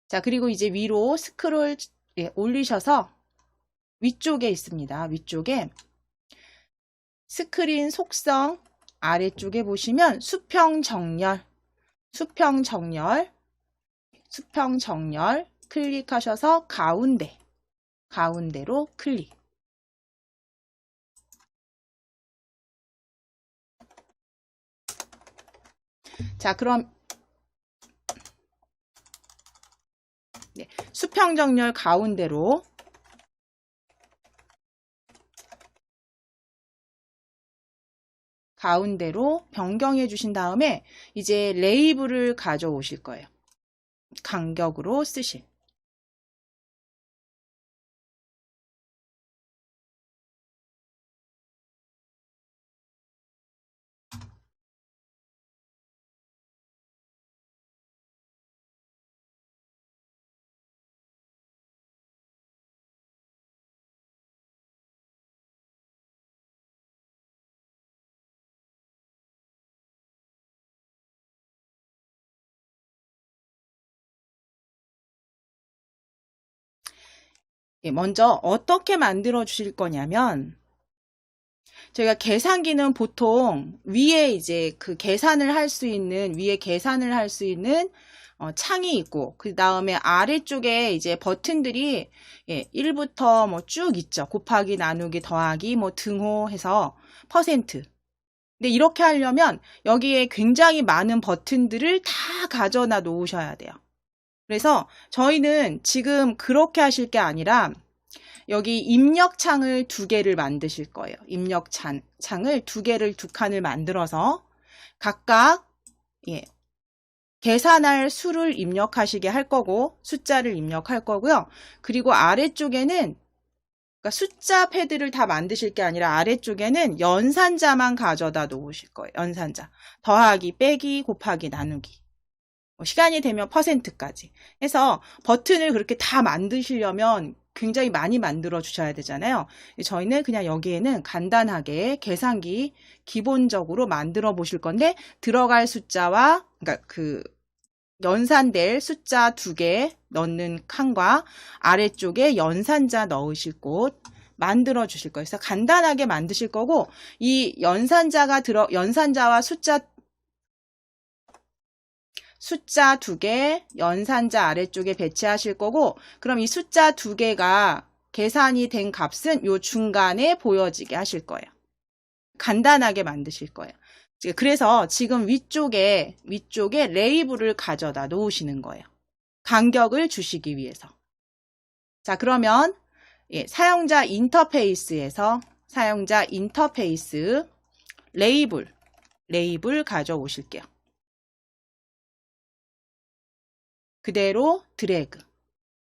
자, 그리고 이제 위로 스크롤 올리셔서 위쪽에 있습니다. 위쪽에 스크린 속성 아래쪽에 보시면 수평 정렬 클릭하셔서 가운데로 클릭. 자, 그럼 수평 정렬 가운데로 변경해 주신 다음에 이제 레이블을 가져오실 거예요. 간격으로 쓰실. 먼저 어떻게 만들어 주실 거냐면 저희가 계산기는 보통 위에 이제 그 계산을 할 수 있는 창이 있고 그 다음에 아래쪽에 이제 버튼들이 1부터 뭐 쭉 있죠. 곱하기, 나누기, 더하기, 뭐 등호 해서 %. 근데 이렇게 하려면 여기에 굉장히 많은 버튼들을 다 가져다 놓으셔야 돼요. 그래서 저희는 지금 그렇게 하실 게 아니라 여기 입력창을 2개를 만드실 거예요. 입력창을 2칸을 만들어서 각각 계산할 수를 입력하시게 할 거고 숫자를 입력할 거고요. 그리고 아래쪽에는 그러니까 숫자 패드를 다 만드실 게 아니라 아래쪽에는 연산자만 가져다 놓으실 거예요. 연산자. 더하기, 빼기, 곱하기, 나누기. 시간이 되면 %까지 해서 버튼을 그렇게 다 만드시려면 굉장히 많이 만들어 주셔야 되잖아요. 저희는 그냥 여기에는 간단하게 계산기 기본적으로 만들어 보실 건데, 들어갈 숫자와, 그러니까 그 연산될 숫자 2개 넣는 칸과 아래쪽에 연산자 넣으실 곳 만들어 주실 거예요. 그래서 간단하게 만드실 거고, 이 연산자와 숫자 2개 연산자 아래쪽에 배치하실 거고, 그럼 이 숫자 2개가 계산이 된 값은 요 중간에 보여지게 하실 거예요. 간단하게 만드실 거예요. 그래서 지금 위쪽에 레이블을 가져다 놓으시는 거예요. 간격을 주시기 위해서. 자, 그러면 사용자 인터페이스에서 사용자 인터페이스 레이블 가져오실게요. 그대로 드래그,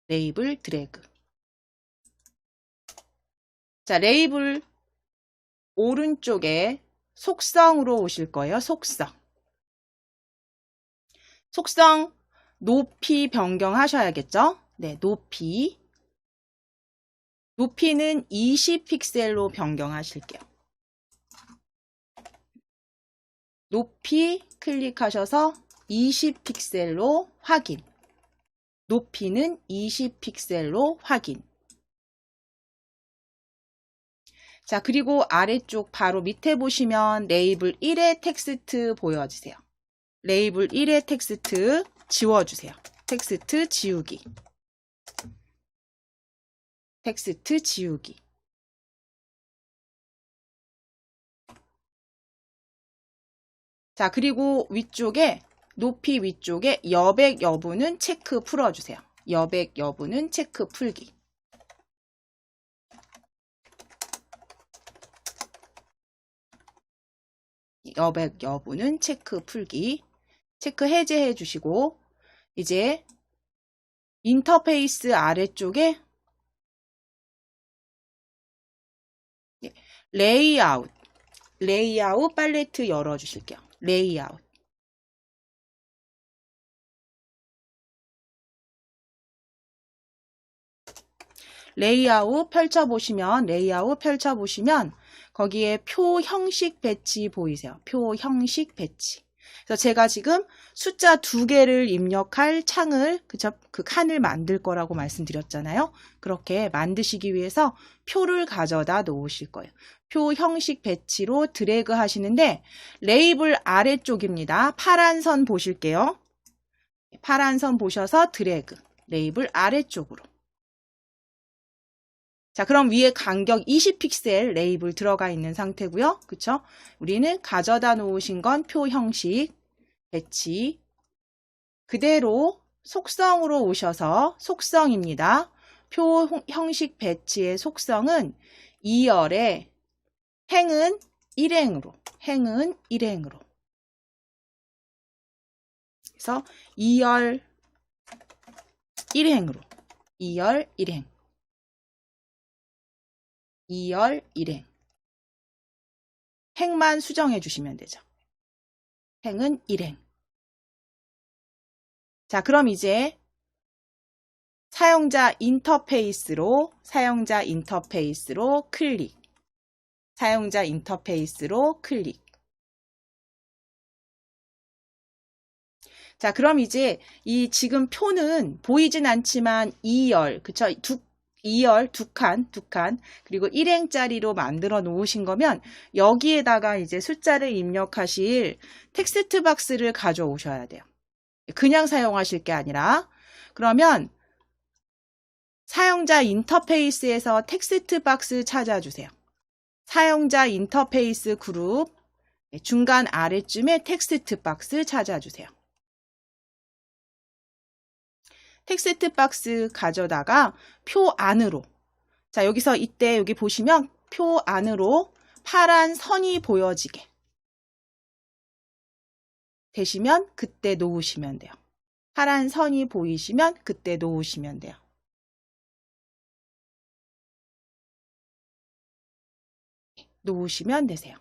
레이블 드래그. 자, 레이블 오른쪽에 속성으로 오실 거예요. 속성 높이 변경하셔야겠죠? 네, 높이는 20픽셀로 변경하실게요. 높이 클릭하셔서 20픽셀로 확인. 높이는 20픽셀로 확인. 자, 그리고 아래쪽 바로 밑에 보시면 레이블 1의 텍스트 보여주세요. 레이블 1의 텍스트 지워주세요. 텍스트 지우기. 텍스트 지우기. 자, 그리고 높이 위쪽에 여백 여부는 체크 풀어주세요. 여백 여부는 체크 풀기. 여백 여부는 체크 풀기. 체크 해제해 주시고, 이제 인터페이스 아래쪽에 레이아웃 팔레트 열어 주실게요. 레이아웃 펼쳐보시면 거기에 표 형식 배치 보이세요? 표 형식 배치. 그래서 제가 지금 숫자 2개를 입력할 창을, 그 칸을 만들 거라고 말씀드렸잖아요. 그렇게 만드시기 위해서 표를 가져다 놓으실 거예요. 표 형식 배치로 드래그 하시는데, 레이블 아래쪽입니다. 파란 선 보실게요. 파란 선 보셔서 드래그, 레이블 아래쪽으로. 자, 그럼 위에 간격 20픽셀 레이블 들어가 있는 상태고요. 그쵸? 우리는 가져다 놓으신 건 표 형식 배치. 그대로 속성으로 오셔서 속성입니다. 표 형식 배치의 속성은 2열에 행은 일행으로. 그래서 2열 1행으로. 2열 1행. 행만 수정해 주시면 되죠. 행은 1행. 자, 그럼 이제 사용자 인터페이스로 클릭. 자, 그럼 이제 이 지금 표는 보이진 않지만 2열, 그쵸? 2열 두 칸, 그리고 1행짜리로 만들어 놓으신 거면 여기에다가 이제 숫자를 입력하실 텍스트 박스를 가져오셔야 돼요. 그냥 사용하실 게 아니라. 그러면 사용자 인터페이스에서 텍스트 박스 찾아주세요. 사용자 인터페이스 그룹 중간 아래쯤에 텍스트 박스 찾아주세요. 텍스트 박스 가져다가 표 안으로, 자, 여기서 이때 여기 보시면 표 안으로 파란 선이 보여지게 되시면 그때 놓으시면 돼요. 파란 선이 보이시면 그때 놓으시면 돼요. 놓으시면 되세요.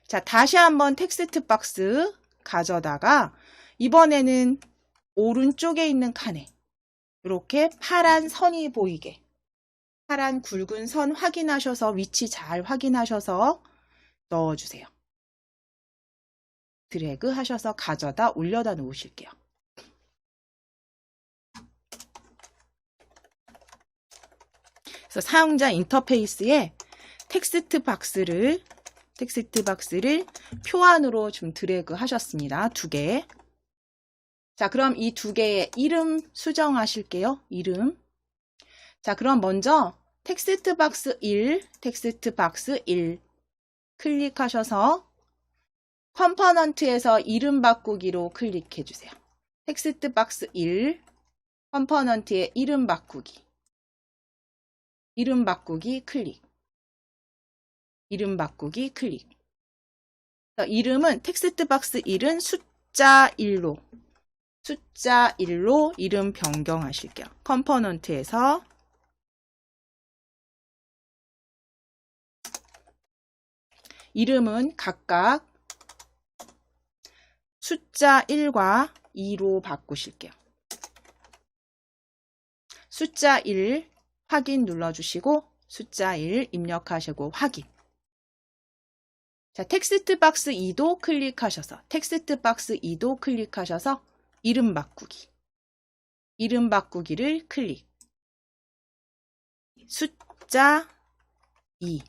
자, 다시 한번 텍스트 박스 가져다가 이번에는 오른쪽에 있는 칸에 이렇게 파란 선이 보이게, 파란 굵은 선 확인하셔서 위치 잘 확인하셔서 넣어주세요. 드래그 하셔서 가져다 올려다 놓으실게요. 그래서 사용자 인터페이스에 텍스트 박스를 표 안으로 좀 드래그 하셨습니다. 2개. 자, 그럼 이 2개의 이름 수정하실게요. 이름. 자, 그럼 먼저 텍스트 박스 1 클릭하셔서 컴포넌트에서 이름 바꾸기로 클릭해 주세요. 텍스트 박스 1 컴포넌트의 이름 바꾸기 클릭. 이름 바꾸기 클릭. 이름은 텍스트 박스 1은 숫자 1로 이름 변경하실게요. 컴포넌트에서 이름은 각각 숫자 1과 2로 바꾸실게요. 숫자 1 확인 눌러주시고 숫자 1 입력하시고 확인. 자, 텍스트 박스 2도 클릭하셔서 이름 바꾸기를 클릭. 숫자 2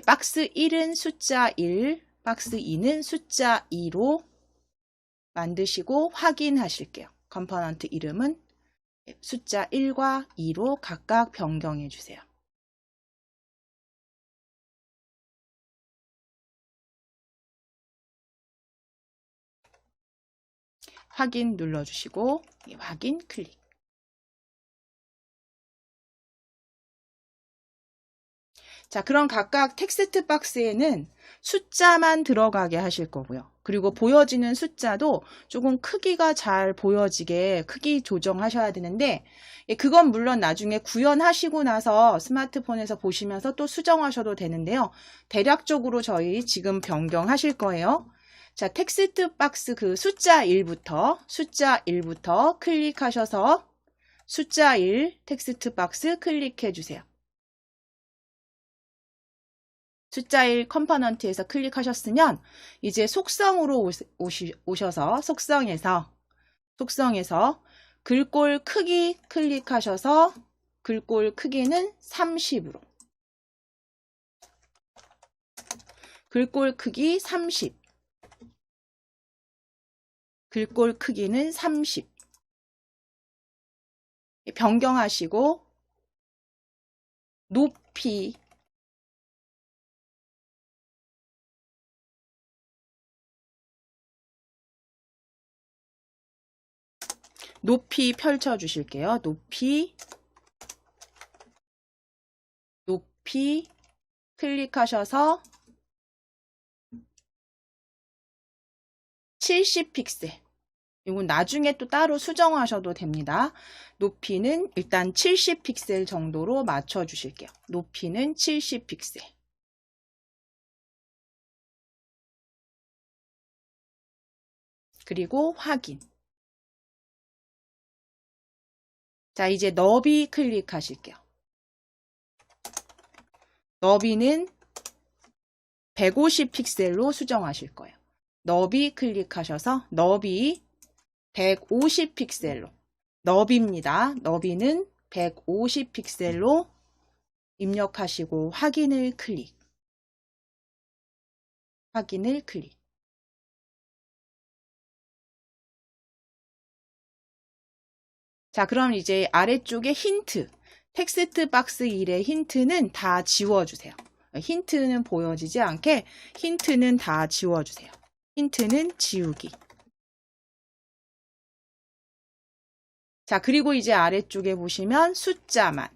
박스 1은 숫자 1, 박스 2는 숫자 2로 만드시고 확인하실게요. 컴포넌트 이름은 숫자 1과 2로 각각 변경해 주세요. 확인 눌러주시고 확인 클릭. 자, 그럼 각각 텍스트 박스에는 숫자만 들어가게 하실 거고요. 그리고 보여지는 숫자도 조금 크기가 잘 보여지게 크기 조정하셔야 되는데, 그건 물론 나중에 구현하시고 나서 스마트폰에서 보시면서 또 수정하셔도 되는데요. 대략적으로 저희 지금 변경하실 거예요. 자, 텍스트 박스 그 숫자 1부터 클릭하셔서 숫자 1 텍스트 박스 클릭해 주세요. 숫자 1 컴포넌트에서 클릭하셨으면 이제 속성으로 오셔서 속성에서 글꼴 크기 클릭하셔서 글꼴 크기는 30으로 글꼴 크기 30 글꼴 크기는 30 변경하시고 높이 펼쳐 주실게요. 높이 클릭하셔서 70픽셀. 이건 나중에 또 따로 수정하셔도 됩니다. 높이는 일단 70픽셀 정도로 맞춰 주실게요. 높이는 70픽셀. 그리고 확인. 자, 이제 너비 클릭하실게요. 너비는 150픽셀로 수정하실 거예요. 너비 클릭하셔서 너비 150픽셀로 너비입니다. 너비는 150픽셀로 입력하시고 확인을 클릭. 자, 그럼 이제 아래쪽에 힌트, 텍스트 박스 1의 힌트는 다 지워주세요. 힌트는 보여지지 않게 힌트는 다 지워주세요. 힌트는 지우기. 자, 그리고 이제 아래쪽에 보시면 숫자만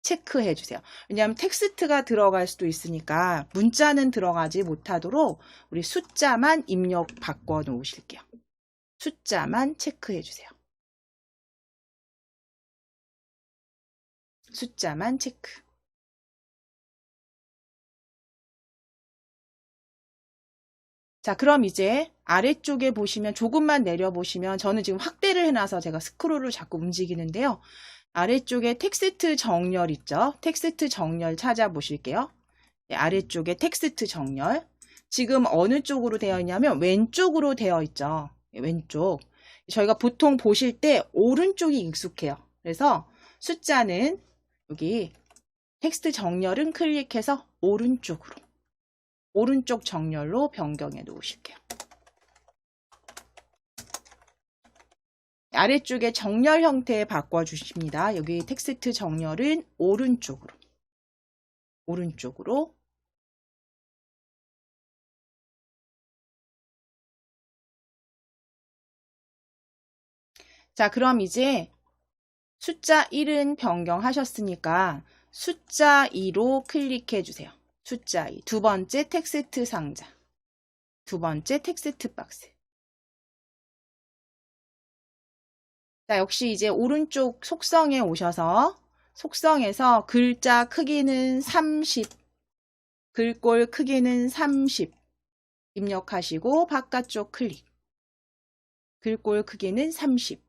체크해 주세요. 왜냐하면 텍스트가 들어갈 수도 있으니까 문자는 들어가지 못하도록 우리 숫자만 입력 바꿔 놓으실게요. 숫자만 체크해 주세요. 숫자만 체크. 자, 그럼 이제 아래쪽에 보시면 조금만 내려보시면 저는 지금 확대를 해놔서 제가 스크롤을 자꾸 움직이는데요. 아래쪽에 텍스트 정렬 있죠? 텍스트 정렬 찾아보실게요. 네, 아래쪽에 텍스트 정렬. 지금 어느 쪽으로 되어 있냐면 왼쪽으로 되어 있죠. 네, 왼쪽. 저희가 보통 보실 때 오른쪽이 익숙해요. 그래서 숫자는 여기 텍스트 정렬은 클릭해서 오른쪽으로. 오른쪽 정렬로 변경해 놓으실게요. 아래쪽에 정렬 형태 바꿔주십니다. 여기 텍스트 정렬은 오른쪽으로. 오른쪽으로. 자, 그럼 이제 숫자 1은 변경하셨으니까 숫자 2로 클릭해 주세요. 숫자 2. 두 번째 텍스트 상자. 두 번째 텍스트 박스. 자, 역시 이제 오른쪽 속성에 오셔서 속성에서 글자 크기는 30, 글꼴 크기는 30 입력하시고 바깥쪽 클릭. 글꼴 크기는 30.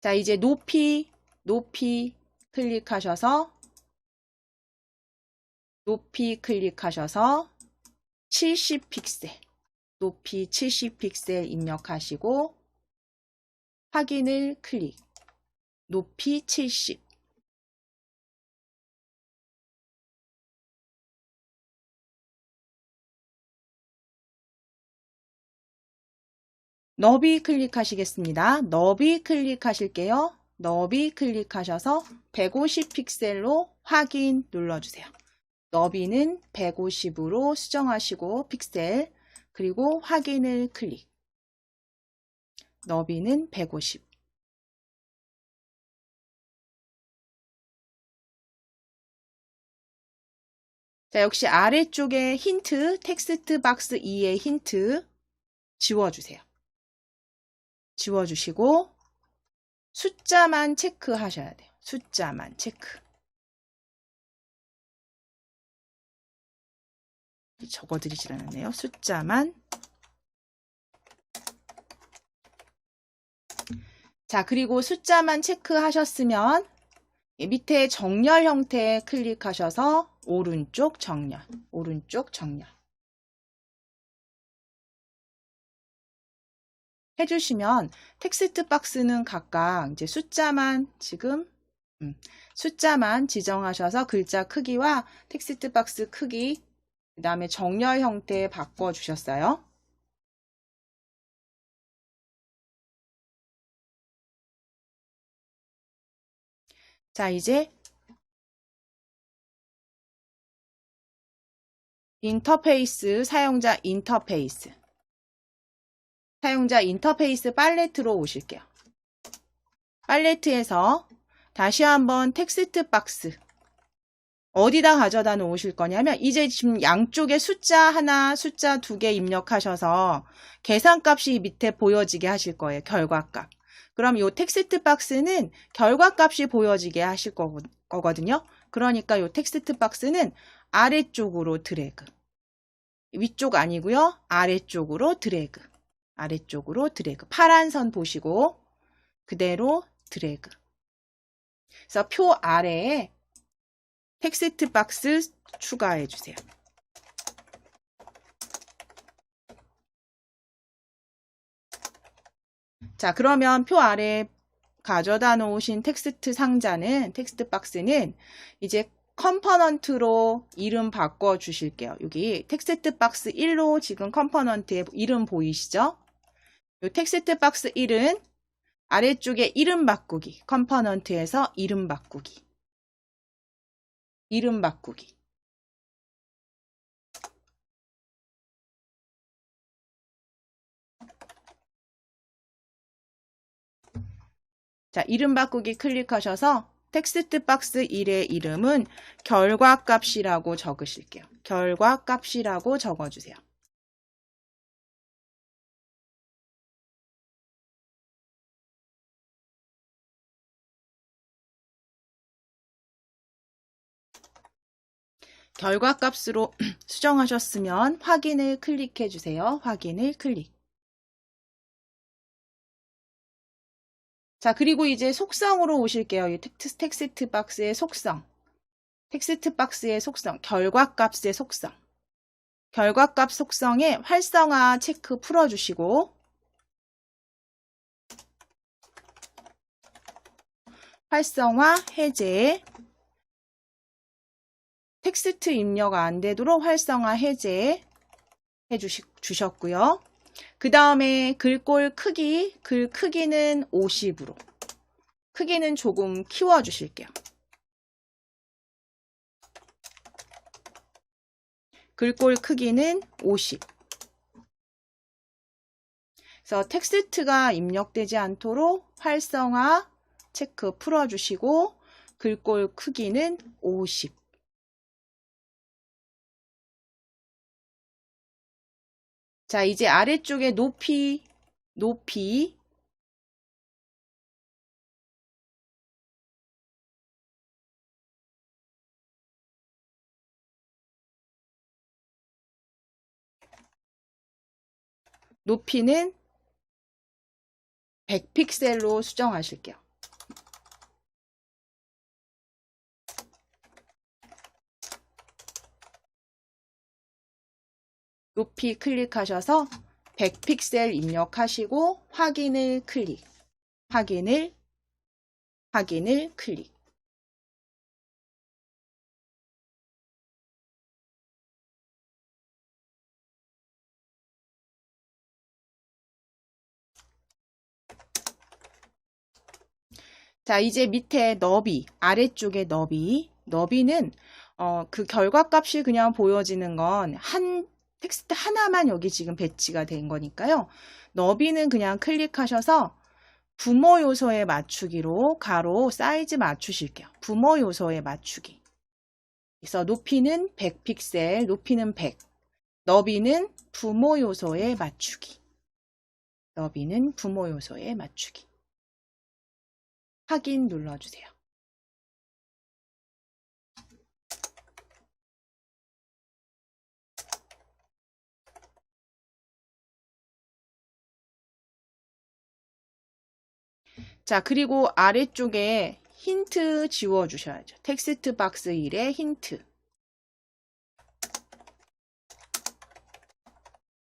자, 이제 높이 클릭하셔서 높이 클릭하셔서 70픽셀. 높이 70픽셀 입력하시고 확인을 클릭. 높이 70. 너비 클릭하시겠습니다. 너비 클릭하실게요. 너비 클릭하셔서 150픽셀로 확인 눌러주세요. 너비는 150으로 수정하시고 픽셀 그리고 확인을 클릭. 너비는 150. 자, 역시 아래쪽에 힌트, 텍스트 박스 2의 힌트 지워주세요. 지워주시고 숫자만 체크하셔야 돼요. 숫자만 체크. 적어드리질 않았네요. 숫자만. 자, 그리고 숫자만 체크하셨으면 밑에 정렬 형태 클릭하셔서 오른쪽 정렬, 오른쪽 정렬 해주시면 텍스트 박스는 각각 이제 숫자만 지금 숫자만 지정하셔서 글자 크기와 텍스트 박스 크기 그 다음에 정렬 형태 바꿔주셨어요. 자, 이제 인터페이스, 사용자 인터페이스. 사용자 인터페이스 팔레트로 오실게요. 팔레트에서 다시 한번 텍스트 박스 어디다 가져다 놓으실 거냐면 이제 지금 양쪽에 숫자 하나, 숫자 2개 입력하셔서 계산값이 밑에 보여지게 하실 거예요. 결과값. 그럼 이 텍스트 박스는 결과값이 보여지게 하실 거거든요. 그러니까 이 텍스트 박스는 아래쪽으로 드래그. 위쪽 아니고요. 아래쪽으로 드래그. 아래쪽으로 드래그. 파란 선 보시고 그대로 드래그. 그래서 표 아래에 텍스트 박스 추가해 주세요. 자, 그러면 표 아래 가져다 놓으신 텍스트 상자는, 텍스트 박스는 이제 컴포넌트로 이름 바꿔 주실게요. 여기 텍스트 박스 1로 지금 컴포넌트에 이름 보이시죠? 이 텍스트 박스 1은 아래쪽에 이름 바꾸기, 컴포넌트에서 이름 바꾸기. 이름 바꾸기. 자, 이름 바꾸기 클릭하셔서 텍스트 박스 1의 이름은 결과값이라고 적으실게요. 결과값이라고 적어주세요. 결과값으로 수정하셨으면 확인을 클릭해 주세요. 확인을 클릭. 자, 그리고 이제 속성으로 오실게요. 이 텍스트 박스의 속성. 텍스트 박스의 속성. 결과값의 속성. 결과값 속성에 활성화 체크 풀어주시고 활성화 해제 텍스트 입력 안 되도록 활성화 해제 주셨고요. 그 다음에 글꼴 크기, 글 크기는 50으로 크기는 조금 키워 주실게요. 글꼴 크기는 50. 그래서 텍스트가 입력되지 않도록 활성화 체크 풀어주시고 글꼴 크기는 50. 자, 이제 아래쪽에 높이 높이는 100픽셀로 수정하실게요. 높이 클릭하셔서 100픽셀 입력하시고 확인을 클릭. 확인을 클릭. 자, 이제 밑에 너비, 아래쪽에 너비는 그 결과값이 그냥 보여지는 건 텍스트 하나만 여기 지금 배치가 된 거니까요. 너비는 그냥 클릭하셔서 부모 요소에 맞추기로 가로 사이즈 맞추실게요. 부모 요소에 맞추기. 그래서 높이는 100픽셀, 높이는 100. 너비는 부모 요소에 맞추기. 너비는 부모 요소에 맞추기. 확인 눌러주세요. 자, 그리고 아래쪽에 힌트 지워주셔야죠. 텍스트 박스 1에 힌트.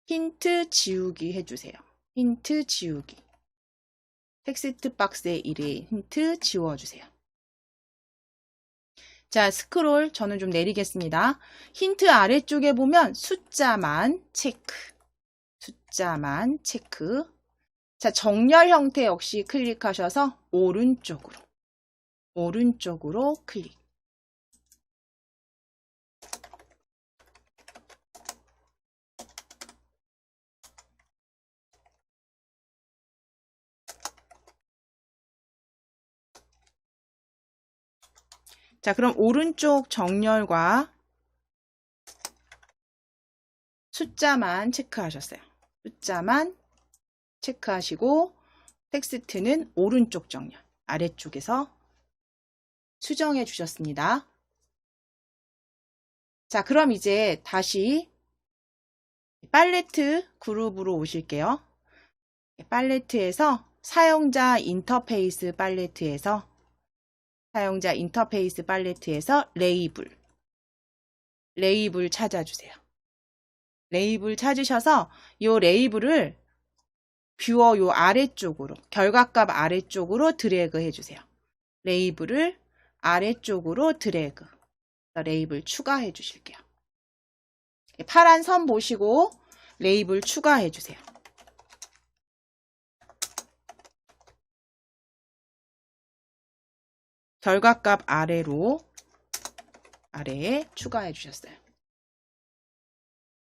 힌트 지우기 해주세요. 힌트 지우기. 텍스트 박스의 1에 힌트 지워주세요. 자, 스크롤 저는 좀 내리겠습니다. 힌트 아래쪽에 보면 숫자만 체크. 숫자만 체크. 자, 정렬 형태 역시 클릭하셔서 오른쪽으로 클릭. 자, 그럼 오른쪽 정렬과 숫자만 체크하셨어요. 숫자만 체크하시고 텍스트는 오른쪽 정렬, 아래쪽에서 수정해 주셨습니다. 자, 그럼 이제 다시 팔레트 그룹으로 오실게요. 팔레트에서 사용자 인터페이스 팔레트에서 레이블 찾아주세요. 레이블 찾으셔서 이 레이블을 뷰어 요 아래쪽으로, 결과값 아래쪽으로 드래그 해주세요. 레이블을 아래쪽으로 드래그. 레이블 추가해 주실게요. 파란 선 보시고 레이블 추가해 주세요. 결과값 아래에 추가해 주셨어요.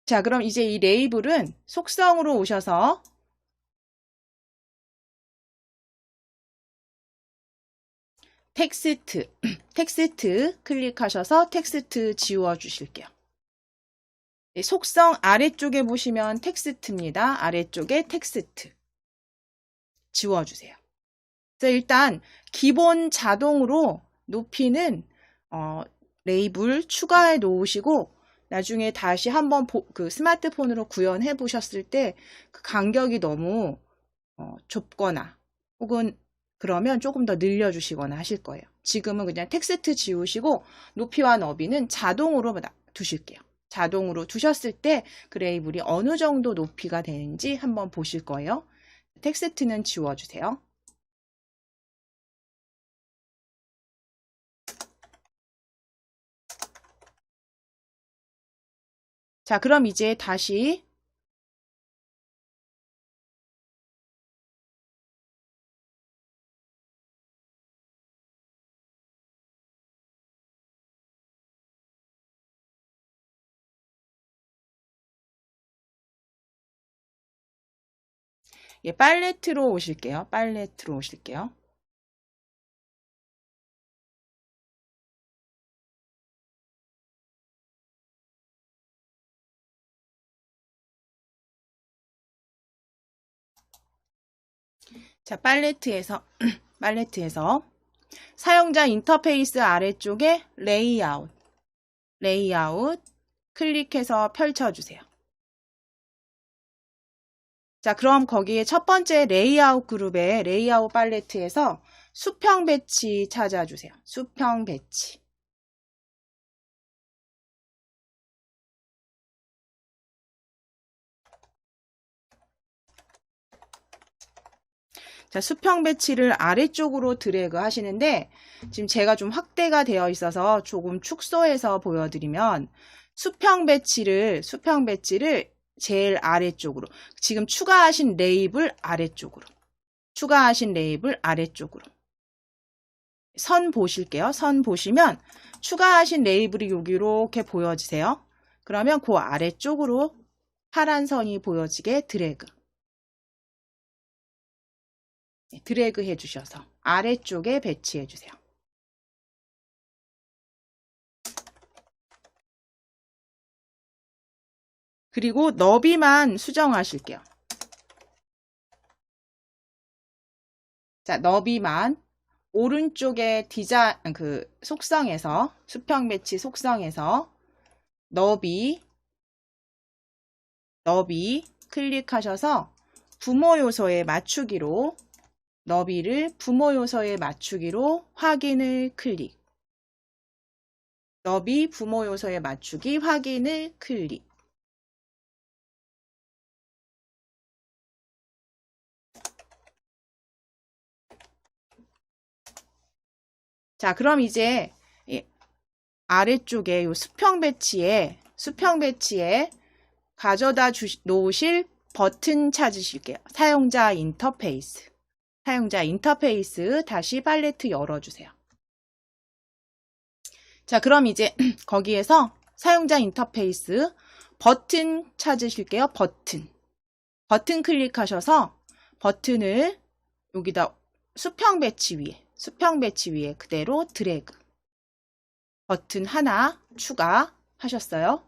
자, 그럼 이제 이 레이블은 속성으로 오셔서 텍스트 클릭하셔서 텍스트 지워 주실게요. 속성 아래쪽에 보시면 텍스트입니다. 아래쪽에 텍스트 지워주세요. 그래서 일단 기본 자동으로 높이는 레이블 추가해 놓으시고 나중에 다시 한번 그 스마트폰으로 구현해 보셨을 때 그 간격이 너무 좁거나 혹은 그러면 조금 더 늘려주시거나 하실 거예요. 지금은 그냥 텍스트 지우시고 높이와 너비는 자동으로 두실게요. 자동으로 두셨을 때 그 레이블이 어느 정도 높이가 되는지 한번 보실 거예요. 텍스트는 지워주세요. 자, 그럼 이제 다시 팔레트로 오실게요. 팔레트로 오실게요. 자, 팔레트에서 사용자 인터페이스 아래쪽에 레이아웃 클릭해서 펼쳐주세요. 자, 그럼 거기에 첫 번째 레이아웃 그룹의 레이아웃 팔레트에서 수평 배치 찾아주세요. 수평 배치. 자, 수평 배치를 아래쪽으로 드래그 하시는데 지금 제가 좀 확대가 되어 있어서 조금 축소해서 보여드리면 수평 배치를 제일 아래쪽으로 지금 추가하신 레이블 아래쪽으로 선 보실게요. 선 보시면 추가하신 레이블이 여기 이렇게 보여지세요. 그러면 그 아래쪽으로 파란 선이 보여지게 드래그 해주셔서 아래쪽에 배치해 주세요. 그리고 너비만 수정하실게요. 자, 너비만 오른쪽에 속성에서 수평 배치 속성에서 너비 클릭하셔서 부모 요소에 맞추기로 너비를 부모 요소에 맞추기로 확인을 클릭. 너비 부모 요소에 맞추기 확인을 클릭. 자, 그럼 이제 아래쪽에 이 수평 배치에 가져다 놓으실 버튼 찾으실게요. 사용자 인터페이스 다시 팔레트 열어주세요. 자, 그럼 이제 거기에서 사용자 인터페이스 버튼 찾으실게요. 버튼 클릭하셔서 버튼을 여기다 수평 배치 위에 그대로 드래그. 버튼 하나 추가하셨어요.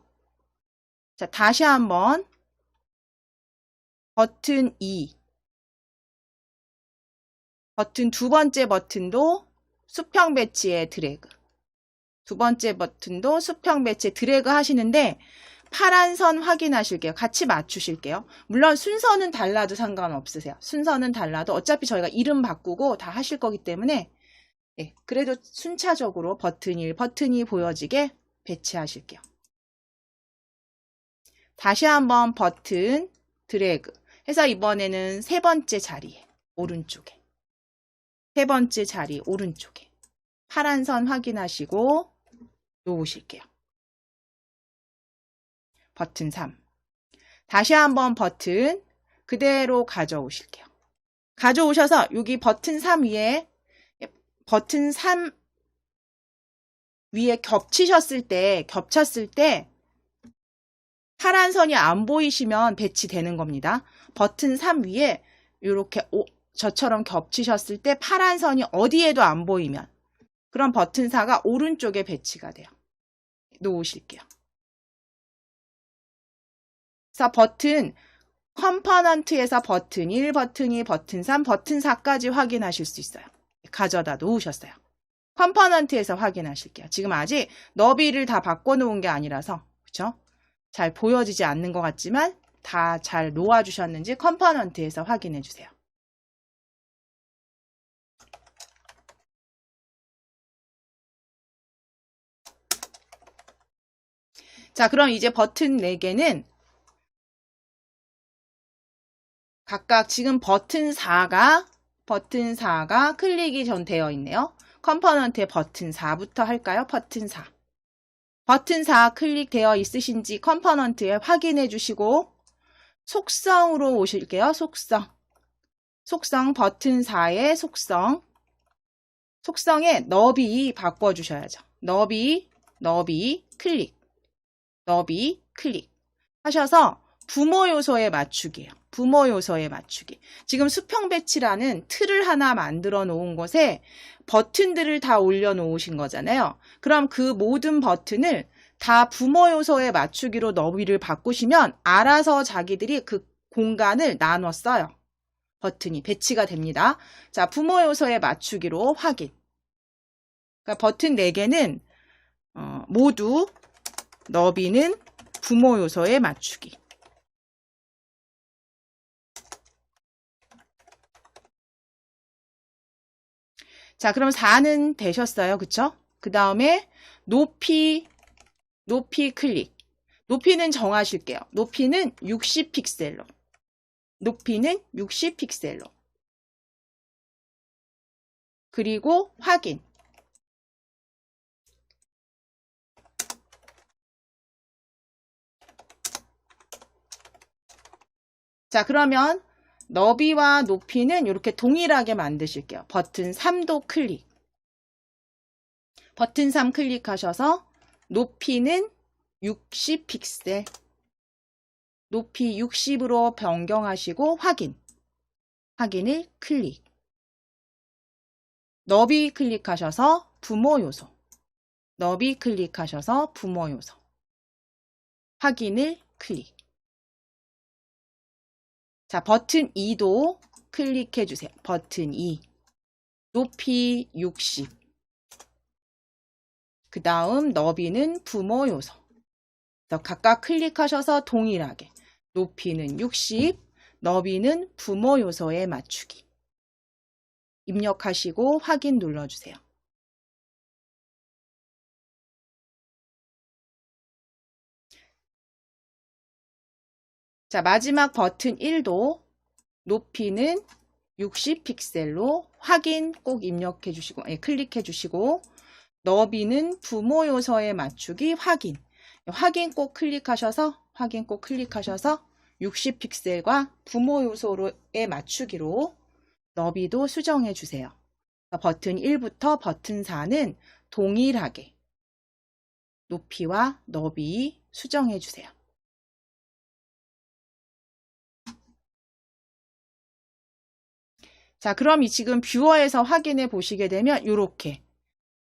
자, 다시 한번 버튼 2. 버튼 두 번째 버튼도 수평 배치에 드래그. 두 번째 버튼도 수평 배치에 드래그 하시는데 파란 선 확인하실게요. 같이 맞추실게요. 물론 순서는 달라도 상관없으세요. 순서는 달라도 어차피 저희가 이름 바꾸고 다 하실 거기 때문에 그래도 순차적으로 버튼 1, 버튼 2 보여지게 배치하실게요. 다시 한번 버튼 드래그 해서 이번에는 세 번째 자리에 오른쪽에 파란 선 확인하시고 놓으실게요. 버튼 3. 다시 한번 버튼 그대로 가져오실게요. 가져오셔서 여기 버튼 3 위에 겹쳤을 때 파란 선이 안 보이시면 배치되는 겁니다. 버튼 3 위에 이렇게 저처럼 겹치셨을 때 파란 선이 어디에도 안 보이면 그럼 버튼 4가 오른쪽에 배치가 돼요. 놓으실게요. 그래서 버튼 컴포넌트에서 버튼 1, 버튼 2, 버튼 3, 버튼 4까지 확인하실 수 있어요. 가져다 놓으셨어요. 컴포넌트에서 확인하실게요. 지금 아직 너비를 다 바꿔놓은 게 아니라서 그쵸? 잘 보여지지 않는 것 같지만 다 잘 놓아주셨는지 컴포넌트에서 확인해 주세요. 자, 그럼 이제 버튼 4개는 각각 지금 버튼 4가 클릭이 전 되어 있네요. 컴포넌트의 버튼 4부터 할까요? 버튼 4. 버튼 4 클릭되어 있으신지 컴포넌트에 확인해 주시고 속성으로 오실게요. 속성 버튼 4의 속성에 너비 바꿔주셔야죠. 너비 클릭 하셔서 부모 요소에 맞추기예요. 부모 요소에 맞추기. 지금 수평 배치라는 틀을 하나 만들어 놓은 곳에 버튼들을 다 올려 놓으신 거잖아요. 그럼 그 모든 버튼을 다 부모 요소에 맞추기로 너비를 바꾸시면 알아서 자기들이 그 공간을 나눠 써요. 버튼이 배치가 됩니다. 자, 부모 요소에 맞추기로 확인. 그러니까 버튼 4개는 모두 너비는 부모 요소에 맞추기. 자, 그럼 4는 되셨어요. 그쵸? 그 다음에 높이 클릭. 높이는 정하실게요. 높이는 60픽셀로. 그리고 확인. 자, 그러면 너비와 높이는 이렇게 동일하게 만드실게요. 버튼 3도 클릭. 버튼 3 클릭하셔서 높이는 60픽셀. 높이 60으로 변경하시고 확인을 클릭. 너비 클릭하셔서 부모 요소. 확인을 클릭. 자, 버튼 2도 클릭해 주세요. 버튼 2. 높이 60. 그 다음 너비는 부모 요소. 각각 클릭하셔서 동일하게 높이는 60, 너비는 부모 요소에 맞추기. 입력하시고 확인 눌러주세요. 자, 마지막 버튼 1도 높이는 60픽셀로 확인 꼭 입력해 주시고, 클릭해 주시고, 너비는 부모 요소에 맞추기 확인 꼭 클릭하셔서 60픽셀과 부모 요소에 맞추기로 너비도 수정해 주세요. 버튼 1부터 버튼 4는 동일하게 높이와 너비 수정해 주세요. 자, 그럼 지금 뷰어에서 확인해 보시게 되면 이렇게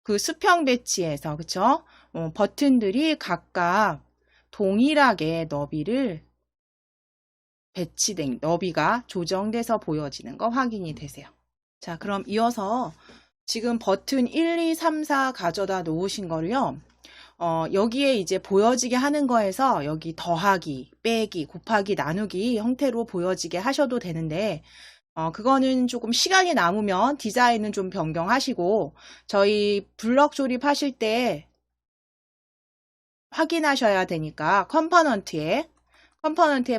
그 수평 배치에서 그쵸? 버튼들이 각각 동일하게 너비가 조정돼서 보여지는 거 확인이 되세요. 자, 그럼 이어서 지금 버튼 1, 2, 3, 4 가져다 놓으신 거를요. 여기에 이제 보여지게 하는 거에서 여기 더하기, 빼기, 곱하기, 나누기 형태로 보여지게 하셔도 되는데 그거는 조금 시간이 남으면 디자인은 좀 변경하시고 저희 블럭 조립하실 때 확인하셔야 되니까 컴포넌트에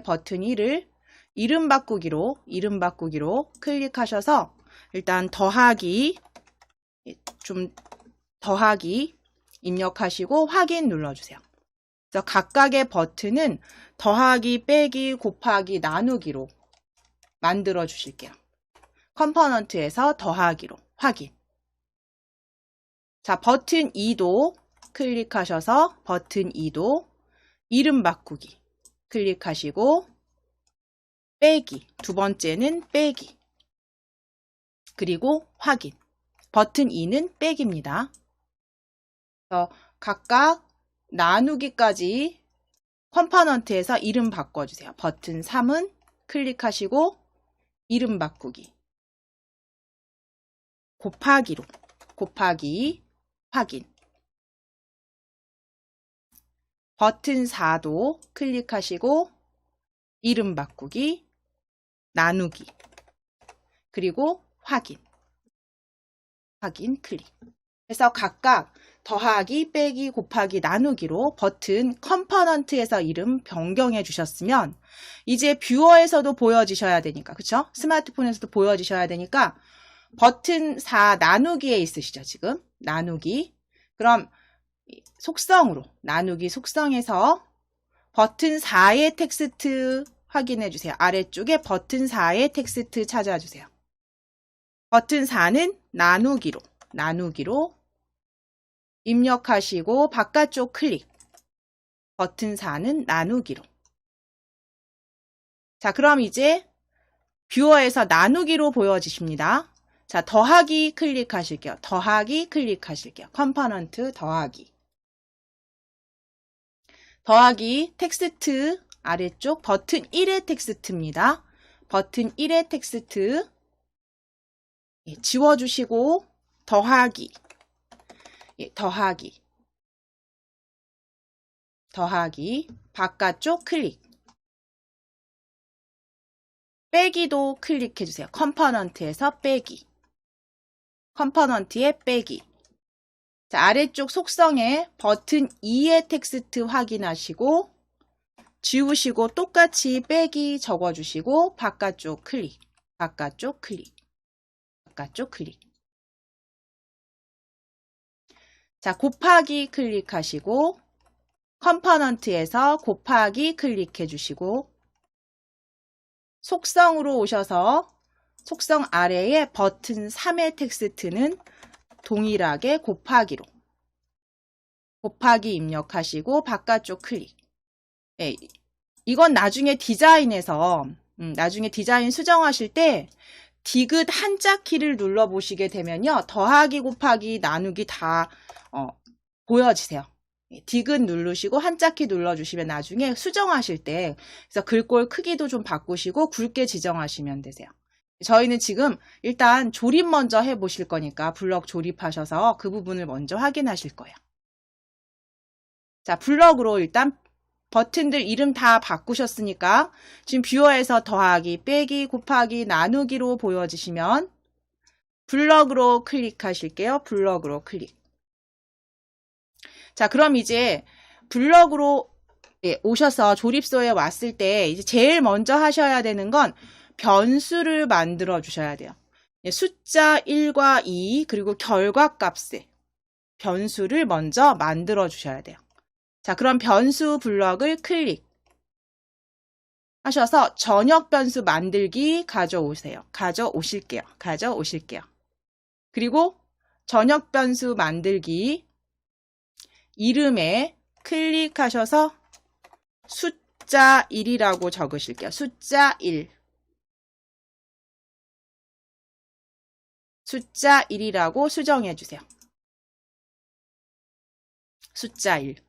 버튼 1을 이름 바꾸기로 클릭하셔서 일단 더하기 입력하시고 확인 눌러주세요. 그래서 각각의 버튼은 더하기, 빼기, 곱하기, 나누기로 만들어 주실게요. 컴포넌트에서 더하기로 확인. 자, 버튼 2도 클릭하셔서 버튼 2도 이름 바꾸기 클릭하시고 빼기, 두 번째는 빼기. 그리고 확인. 버튼 2는 빼기입니다. 그래서 각각 나누기까지 컴포넌트에서 이름 바꿔주세요. 버튼 3은 클릭하시고 이름 바꾸기. 곱하기 확인. 버튼 4도 클릭하시고 이름 바꾸기, 나누기, 그리고 확인. 확인 클릭. 그래서 각각 더하기, 빼기, 곱하기, 나누기로 버튼 컴포넌트에서 이름 변경해 주셨으면 이제 뷰어에서도 보여지셔야 되니까, 그쵸? 스마트폰에서도 보여지셔야 되니까 버튼 4 나누기에 있으시죠, 지금? 나누기. 그럼 속성으로, 나누기 속성에서 버튼 4의 텍스트 확인해 주세요. 아래쪽에 버튼 4의 텍스트 찾아주세요. 버튼 4는 나누기로 입력하시고 바깥쪽 클릭. 버튼 4는 나누기로. 자, 그럼 이제 뷰어에서 나누기로 보여지십니다. 자, 더하기 클릭하실게요. 더하기 클릭하실게요. 컴포넌트 더하기. 더하기 텍스트 아래쪽 버튼 1의 텍스트입니다. 버튼 1의 텍스트 지워주시고 더하기. 더하기 바깥쪽 클릭. 빼기도 클릭해주세요. 컴포넌트에서 빼기. 컴포넌트에 빼기. 자, 아래쪽 속성에 버튼 2의 텍스트 확인하시고 지우시고 똑같이 빼기 적어주시고 바깥쪽 클릭. 바깥쪽 클릭. 바깥쪽 클릭. 자, 곱하기 클릭하시고 컴포넌트에서 곱하기 클릭해 주시고 속성으로 오셔서 속성 아래에 버튼 3의 텍스트는 동일하게 곱하기로 곱하기 입력하시고 바깥쪽 클릭. 네, 이건 나중에 디자인에서 나중에 디자인 수정하실 때 디귿 한자 키를 눌러 보시게 되면요. 더하기 곱하기 나누기 다 보여지세요. 디귿 누르시고 한자키 눌러주시면 나중에 수정하실 때 그래서 글꼴 크기도 좀 바꾸시고 굵게 지정하시면 되세요. 저희는 지금 일단 조립 먼저 해보실 거니까 블럭 조립하셔서 그 부분을 먼저 확인하실 거예요. 자, 블럭으로 일단 버튼들 이름 다 바꾸셨으니까 지금 뷰어에서 더하기, 빼기, 곱하기, 나누기로 보여지시면 블럭으로 클릭하실게요. 블럭으로 클릭. 자, 그럼 이제 블럭으로 오셔서 조립소에 왔을 때 이제 제일 먼저 하셔야 되는 건 변수를 만들어 주셔야 돼요. 숫자 1과 2 그리고 결과값에 변수를 먼저 만들어 주셔야 돼요. 자, 그럼 변수 블럭을 클릭 하셔서 전역 변수 만들기 가져오세요. 가져오실게요. 그리고 전역 변수 만들기 이름에 클릭하셔서 숫자 1이라고 적으실게요. 숫자 1. 숫자 1이라고 수정해 주세요. 숫자 1.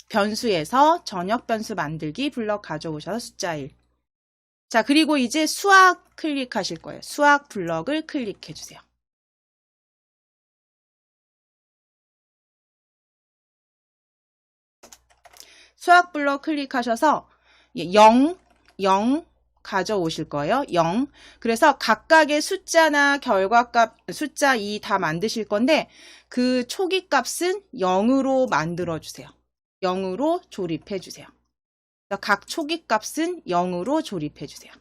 변수에서 전역 변수 만들기 블럭 가져오셔서 숫자 1. 자, 그리고 이제 수학 클릭하실 거예요. 수학 블럭을 클릭해 주세요. 수학 블럭 클릭하셔서 0 가져오실 거예요. 0. 그래서 각각의 숫자나 결과값, 숫자 2 다 만드실 건데 그 초기 값은 0으로 만들어 주세요. 0으로 조립해 주세요. 각 초기 값은 0으로 조립해 주세요.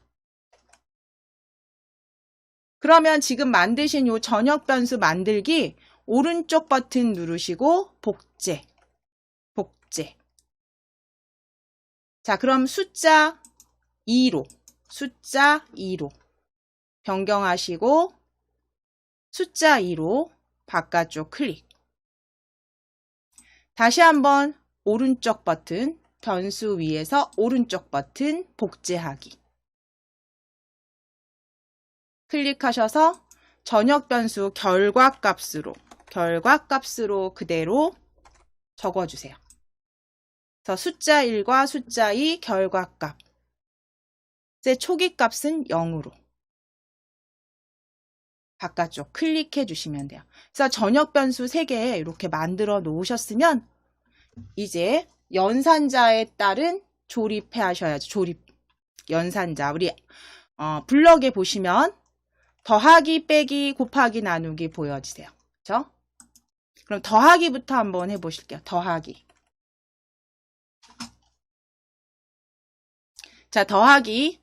그러면 지금 만드신 요 전역 변수 만들기 오른쪽 버튼 누르시고 복제. 자, 그럼 숫자 2로 변경하시고 숫자 2로 바깥쪽 클릭. 다시 한번 오른쪽 버튼 변수 위에서 오른쪽 버튼 복제하기. 클릭하셔서 전역 변수 결과값으로 그대로 적어주세요. 그래서 숫자 1과 숫자 2 결과값. 초기 값은 0으로. 바깥쪽 클릭해 주시면 돼요. 그래서 전역 변수 3개 이렇게 만들어 놓으셨으면 이제 연산자에 따른 조립해 하셔야죠. 조립 연산자. 우리 블럭에 보시면 더하기, 빼기, 곱하기, 나누기 보여지세요. 그렇죠? 그럼 더하기부터 한번 해보실게요. 더하기. 자, 더하기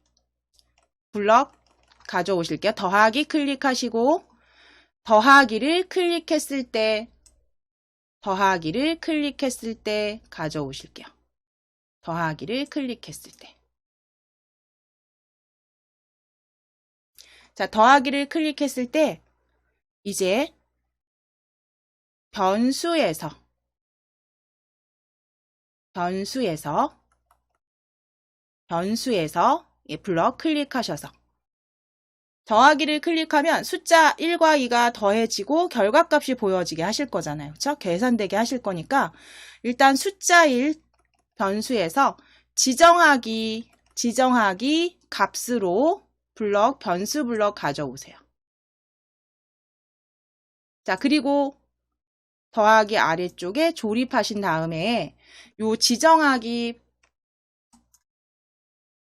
블럭 가져오실게요. 더하기 클릭하시고 더하기를 클릭했을 때 가져오실게요. 더하기를 클릭했을 때. 자, 더하기를 클릭했을 때 이제 변수에서 블럭 클릭하셔서 더하기를 클릭하면 숫자 1과 2가 더해지고 결과값이 보여지게 하실 거잖아요. 그렇죠? 계산되게 하실 거니까 일단 숫자 1 변수에서 지정하기 값으로 변수 블럭 가져오세요. 자, 그리고 더하기 아래쪽에 조립하신 다음에 요 지정하기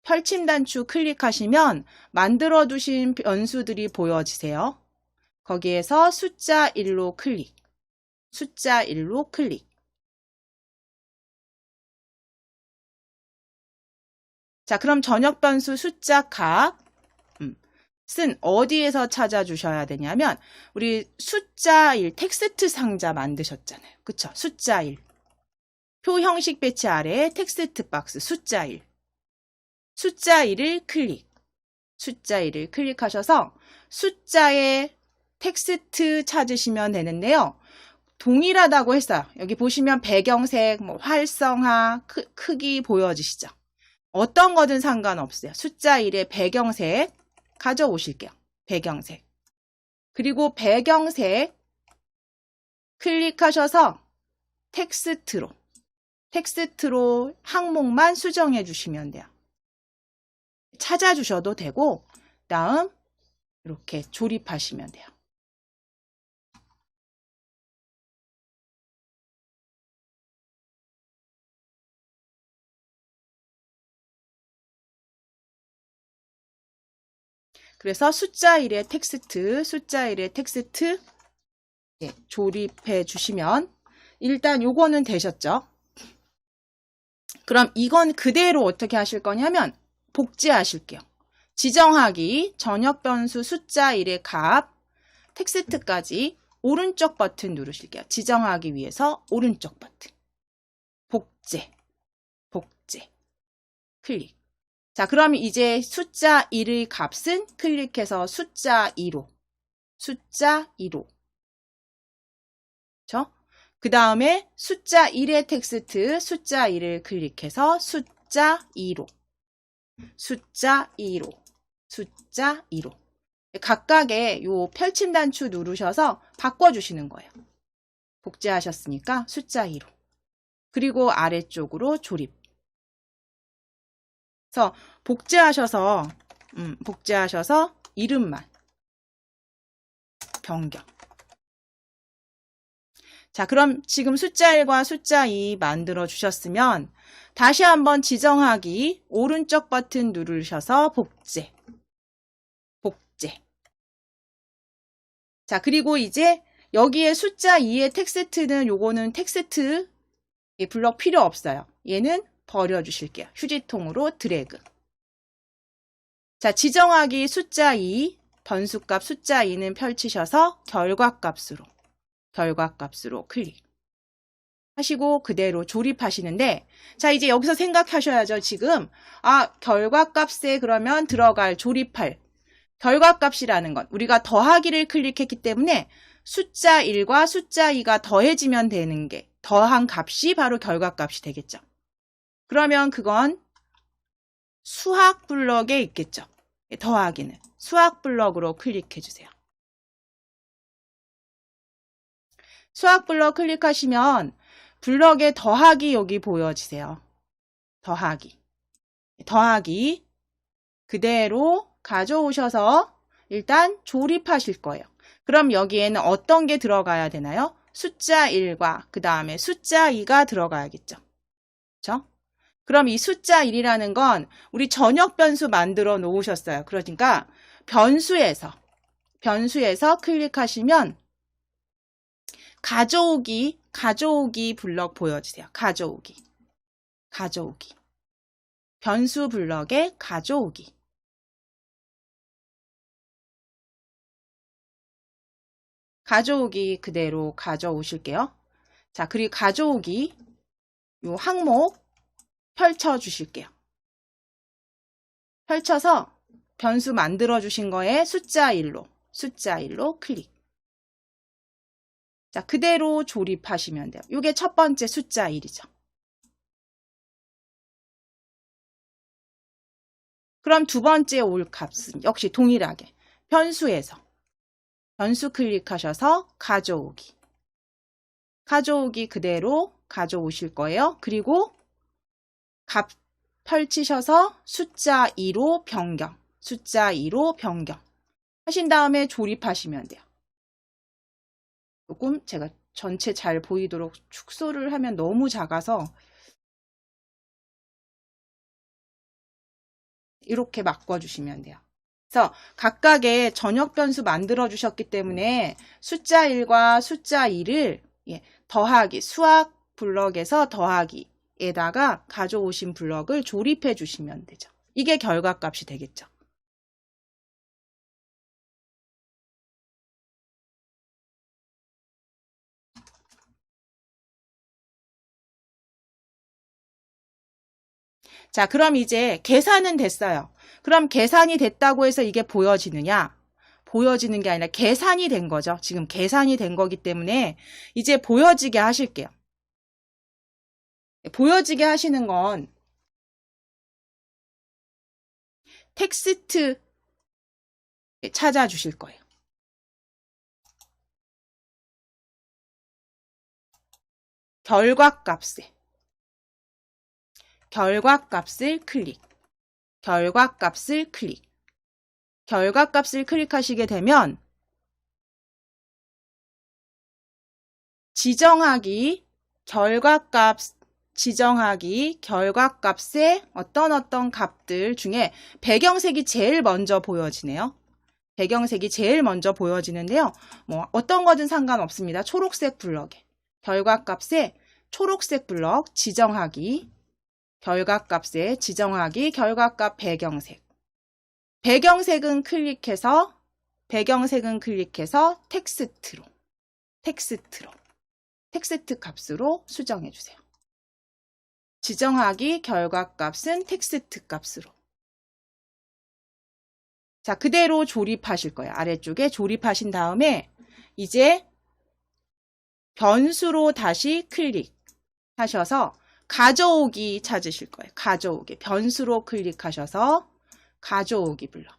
펼침 단추 클릭하시면 만들어 두신 변수들이 보여지세요. 거기에서 숫자 1로 클릭. 자, 그럼 전역 변수 숫자 값은 어디에서 찾아주셔야 되냐면 우리 숫자 1 텍스트 상자 만드셨잖아요. 그쵸? 숫자 1. 표 형식 배치 아래에 텍스트 박스 숫자 1. 숫자 1을 클릭하셔서 숫자의 텍스트 찾으시면 되는데요. 동일하다고 했어요. 여기 보시면 배경색, 활성화, 크기 보여지시죠? 어떤 거든 상관없어요. 숫자 1의 배경색 가져오실게요. 배경색. 그리고 배경색 클릭하셔서 텍스트로 항목만 수정해 주시면 돼요. 찾아주셔도 되고 다음 이렇게 조립하시면 돼요. 그래서 숫자 1의 텍스트 조립해 주시면 일단 요거는 되셨죠? 그럼 이건 그대로 어떻게 하실 거냐면 복제하실게요. 지정하기 전역 변수 숫자 1의 값 텍스트까지 오른쪽 버튼 누르실게요. 지정하기 위해서 오른쪽 버튼. 복제. 클릭. 자, 그럼 이제 숫자 1의 값은 클릭해서 숫자 2로. 그렇죠? 그 다음에 숫자 1의 텍스트 숫자 1을 클릭해서 숫자 2로. 각각의 요 펼침 단추 누르셔서 바꿔주시는 거예요. 복제하셨으니까 숫자 2로. 그리고 아래쪽으로 조립. 그래서 복제하셔서 이름만 변경. 자, 그럼 지금 숫자 1과 숫자 2 만들어 주셨으면 다시 한번 지정하기 오른쪽 버튼 누르셔서 복제. 자, 그리고 이제 여기에 숫자 2의 텍스트는 요거는 텍스트 블럭 필요 없어요. 얘는 버려주실게요. 휴지통으로 드래그. 자, 지정하기 숫자 2, 변수값 숫자 2는 펼치셔서 결과값으로 클릭. 하시고 그대로 조립하시는데 자, 이제 여기서 생각하셔야죠. 지금 결과값에 그러면 들어갈 조립할 결과값이라는 건 우리가 더하기를 클릭했기 때문에 숫자 1과 숫자 2가 더해지면 되는 게 더한 값이 바로 결과값이 되겠죠. 그러면 그건 수학 블럭에 있겠죠. 더하기는 수학 블럭으로 클릭해 주세요. 수학 블럭 클릭하시면 블럭에 더하기 여기 보여지세요. 더하기 그대로 가져오셔서 일단 조립하실 거예요. 그럼 여기에는 어떤 게 들어가야 되나요? 숫자 1과 그 다음에 숫자 2가 들어가야겠죠. 그렇죠? 그럼 이 숫자 1이라는 건 우리 전역 변수 만들어 놓으셨어요. 그러니까 변수에서 클릭하시면 가져오기 블럭 보여주세요. 가져오기. 변수 블럭에 가져오기. 가져오기 그대로 가져오실게요. 자, 그리고 가져오기 요 항목 펼쳐 주실게요. 펼쳐서 변수 만들어 주신 거에 숫자 1로 클릭. 자, 그대로 조립하시면 돼요. 이게 첫 번째 숫자 1이죠. 그럼 두 번째 올 값은 역시 동일하게 변수에서 변수 클릭하셔서 가져오기 그대로 가져오실 거예요. 그리고 값 펼치셔서 숫자 2로 변경 하신 다음에 조립하시면 돼요. 조금 제가 전체 잘 보이도록 축소를 하면 너무 작아서 이렇게 바꿔주시면 돼요. 그래서 각각의 전역 변수 만들어 주셨기 때문에 숫자 1과 숫자 2를 더하기, 수학 블럭에서 더하기에다가 가져오신 블럭을 조립해 주시면 되죠. 이게 결과값이 되겠죠. 자, 그럼 이제 계산은 됐어요. 그럼 계산이 됐다고 해서 이게 보여지느냐? 보여지는 게 아니라 계산이 된 거죠. 지금 계산이 된 거기 때문에 이제 보여지게 하실게요. 보여지게 하시는 건 텍스트 찾아주실 거예요. 결과값을 클릭. 결과값을 클릭하시게 되면 결과값의 어떤 값들 중에 배경색이 제일 먼저 보여지네요. 배경색이 제일 먼저 보여지는데요. 뭐 어떤 거든 상관없습니다. 초록색 블럭에 결과값에 초록색 블럭 지정하기, 결과값 배경색은 클릭해서 텍스트 값으로 수정해 주세요. 지정하기 결과값은 텍스트 값으로. 자, 그대로 조립하실 거예요. 아래쪽에 조립하신 다음에 이제 변수로 다시 클릭하셔서 가져오기 찾으실 거예요. 가져오기. 변수로 클릭하셔서 가져오기 블럭.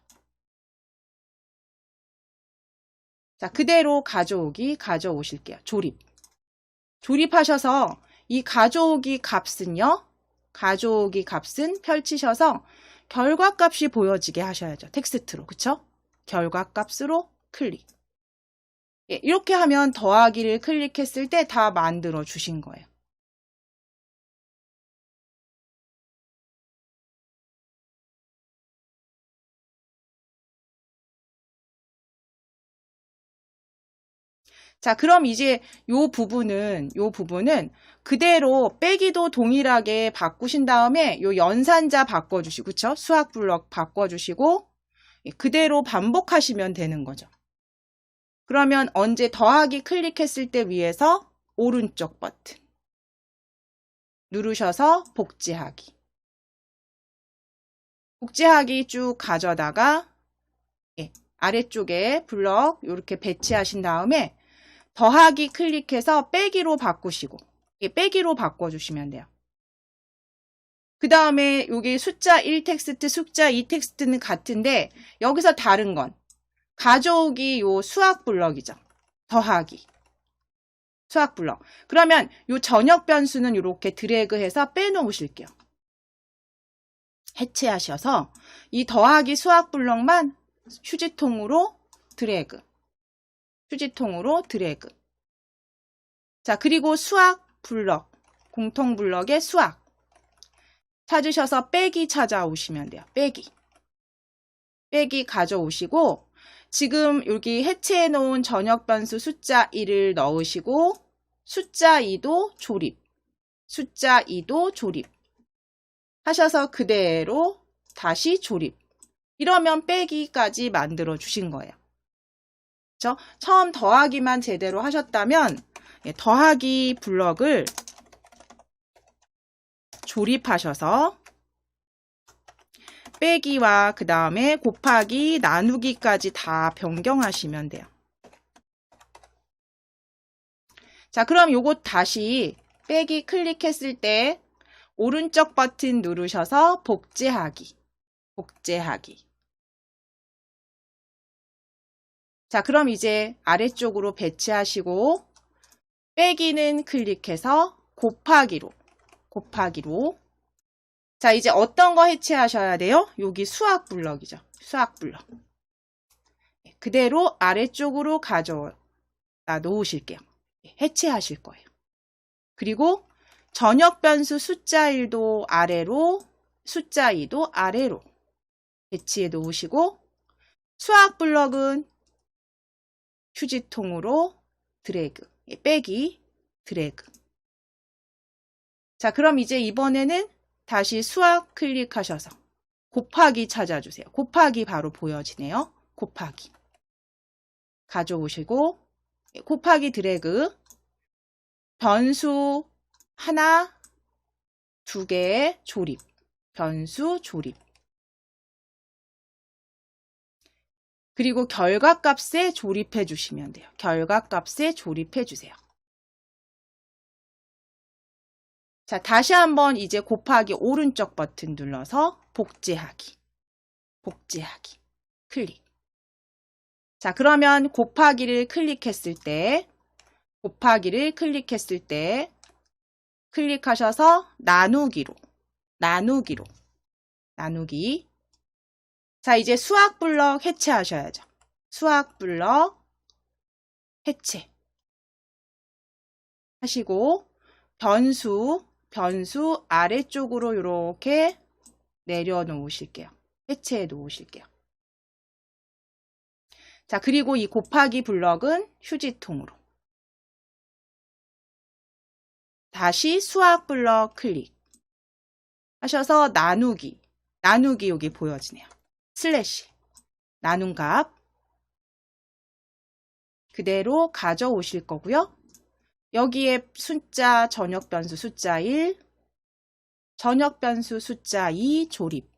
자, 그대로 가져오실게요. 조립하셔서 이 가져오기 값은 펼치셔서 결과값이 보여지게 하셔야죠. 텍스트로. 그쵸? 결과값으로 클릭. 이렇게 하면 더하기를 클릭했을 때 다 만들어 주신 거예요. 자, 그럼 이제 요 부분은 그대로 빼기도 동일하게 바꾸신 다음에 요 연산자 바꿔주시고, 그쵸? 수학 블럭 바꿔주시고, 그대로 반복하시면 되는 거죠. 그러면 언제 더하기 클릭했을 때 위에서 오른쪽 버튼 누르셔서 복제하기 쭉 가져다가 아래쪽에 블럭 이렇게 배치하신 다음에 더하기 클릭해서 빼기로 바꿔주시면 돼요. 그 다음에 여기 숫자 1 텍스트, 숫자 2 텍스트는 같은데 여기서 다른 건 가져오기 요 수학 블럭이죠. 더하기 수학 블럭. 그러면 요 전역 변수는 이렇게 드래그해서 빼놓으실게요. 해체하셔서 이 더하기 수학 블럭만 휴지통으로 드래그. 휴지통으로 드래그. 자, 그리고 수학 블럭, 공통 블럭의 수학 찾으셔서 빼기 찾아오시면 돼요. 빼기 가져오시고 지금 여기 해체해 놓은 전역 변수 숫자 1을 넣으시고 숫자 2도 조립, 숫자 2도 조립 하셔서 그대로 다시 조립. 이러면 빼기까지 만들어 주신 거예요. 그렇죠? 처음 더하기만 제대로 하셨다면 더하기 블럭을 조립하셔서 빼기와 그 다음에 곱하기, 나누기까지 다 변경하시면 돼요. 자, 그럼 요거 다시 빼기 클릭했을 때 오른쪽 버튼 누르셔서 복제하기. 자, 그럼 이제 아래쪽으로 배치하시고 빼기는 클릭해서 곱하기로. 자, 이제 어떤 거 해체하셔야 돼요? 여기 수학 블럭이죠. 수학 블럭. 그대로 아래쪽으로 가져다 놓으실게요. 해체하실 거예요. 그리고 전역 변수 숫자 1도 아래로, 숫자 2도 아래로 배치해 놓으시고 수학 블럭은 휴지통으로 드래그, 빼기, 드래그. 자, 그럼 이제 이번에는 다시 수학 클릭하셔서 곱하기 찾아주세요. 곱하기 바로 보여지네요. 곱하기. 가져오시고 곱하기 드래그. 변수 하나, 두 개의 조립. 변수 조립. 그리고 결과값에 조립해 주시면 돼요. 결과값에 조립해 주세요. 자, 다시 한번 이제 곱하기 오른쪽 버튼 눌러서 복제하기. 클릭. 자, 그러면 곱하기를 클릭했을 때 클릭하셔서 나누기. 자, 이제 수학 블럭 해체하셔야죠. 수학 블럭 해체 하시고 변수 아래쪽으로 이렇게 내려놓으실게요. 해체해 놓으실게요. 자, 그리고 이 곱하기 블럭은 휴지통으로. 다시 수학 블럭 클릭 하셔서 나누기 여기 보여지네요. 슬래시 나눈 값 그대로 가져오실 거고요. 여기에 숫자 전역 변수 숫자 1, 전역 변수 숫자 2 조립.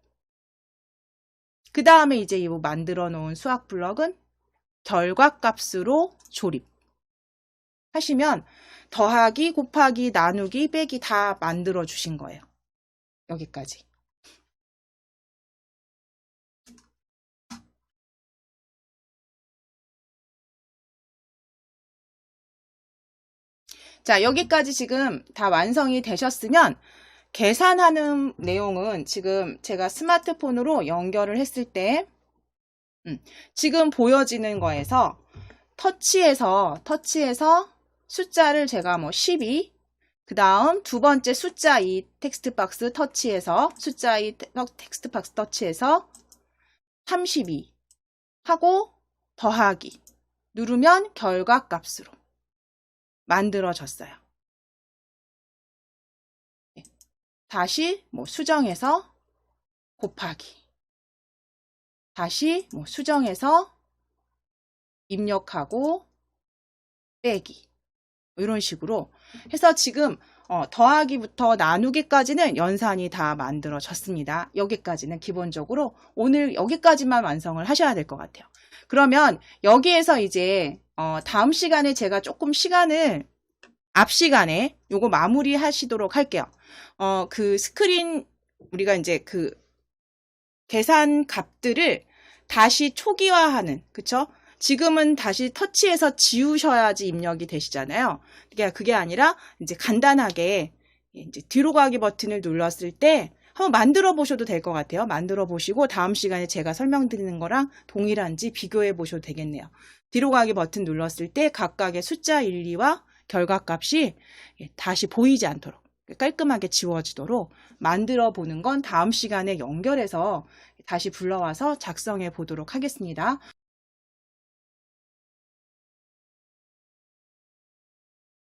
그 다음에 이제 이 만들어 놓은 수학 블럭은 결과값으로 조립 하시면 더하기, 곱하기, 나누기, 빼기 다 만들어 주신 거예요. 여기까지. 자, 여기까지 지금 다 완성이 되셨으면 계산하는 내용은 지금 제가 스마트폰으로 연결을 했을 때 지금 보여지는 거에서 터치해서 숫자를 제가 뭐 12, 그 다음 두 번째 숫자 2 텍스트 박스 터치해서 숫자 2 텍스트 박스 터치해서 32 하고 더하기 누르면 결과값으로 만들어졌어요. 다시 뭐 수정해서 곱하기, 다시 뭐 수정해서 입력하고 빼기 이런 식으로 해서 지금 더하기부터 나누기까지는 연산이 다 만들어졌습니다. 여기까지는 기본적으로 오늘 여기까지만 완성을 하셔야 될 것 같아요. 그러면 여기에서 이제 다음 시간에 제가 조금 시간을 앞 시간에 요거 마무리 하시도록 할게요. 그 스크린 우리가 이제 그 계산 값들을 다시 초기화하는, 그쵸? 지금은 다시 터치해서 지우셔야지 입력이 되시잖아요. 그게 아니라 이제 간단하게 이제 뒤로 가기 버튼을 눌렀을 때 한번 만들어 보셔도 될 것 같아요. 만들어 보시고 다음 시간에 제가 설명드리는 거랑 동일한지 비교해 보셔도 되겠네요. 뒤로 가기 버튼 눌렀을 때 각각의 숫자 1, 2와 결과값이 다시 보이지 않도록 깔끔하게 지워지도록 만들어 보는 건 다음 시간에 연결해서 다시 불러와서 작성해 보도록 하겠습니다.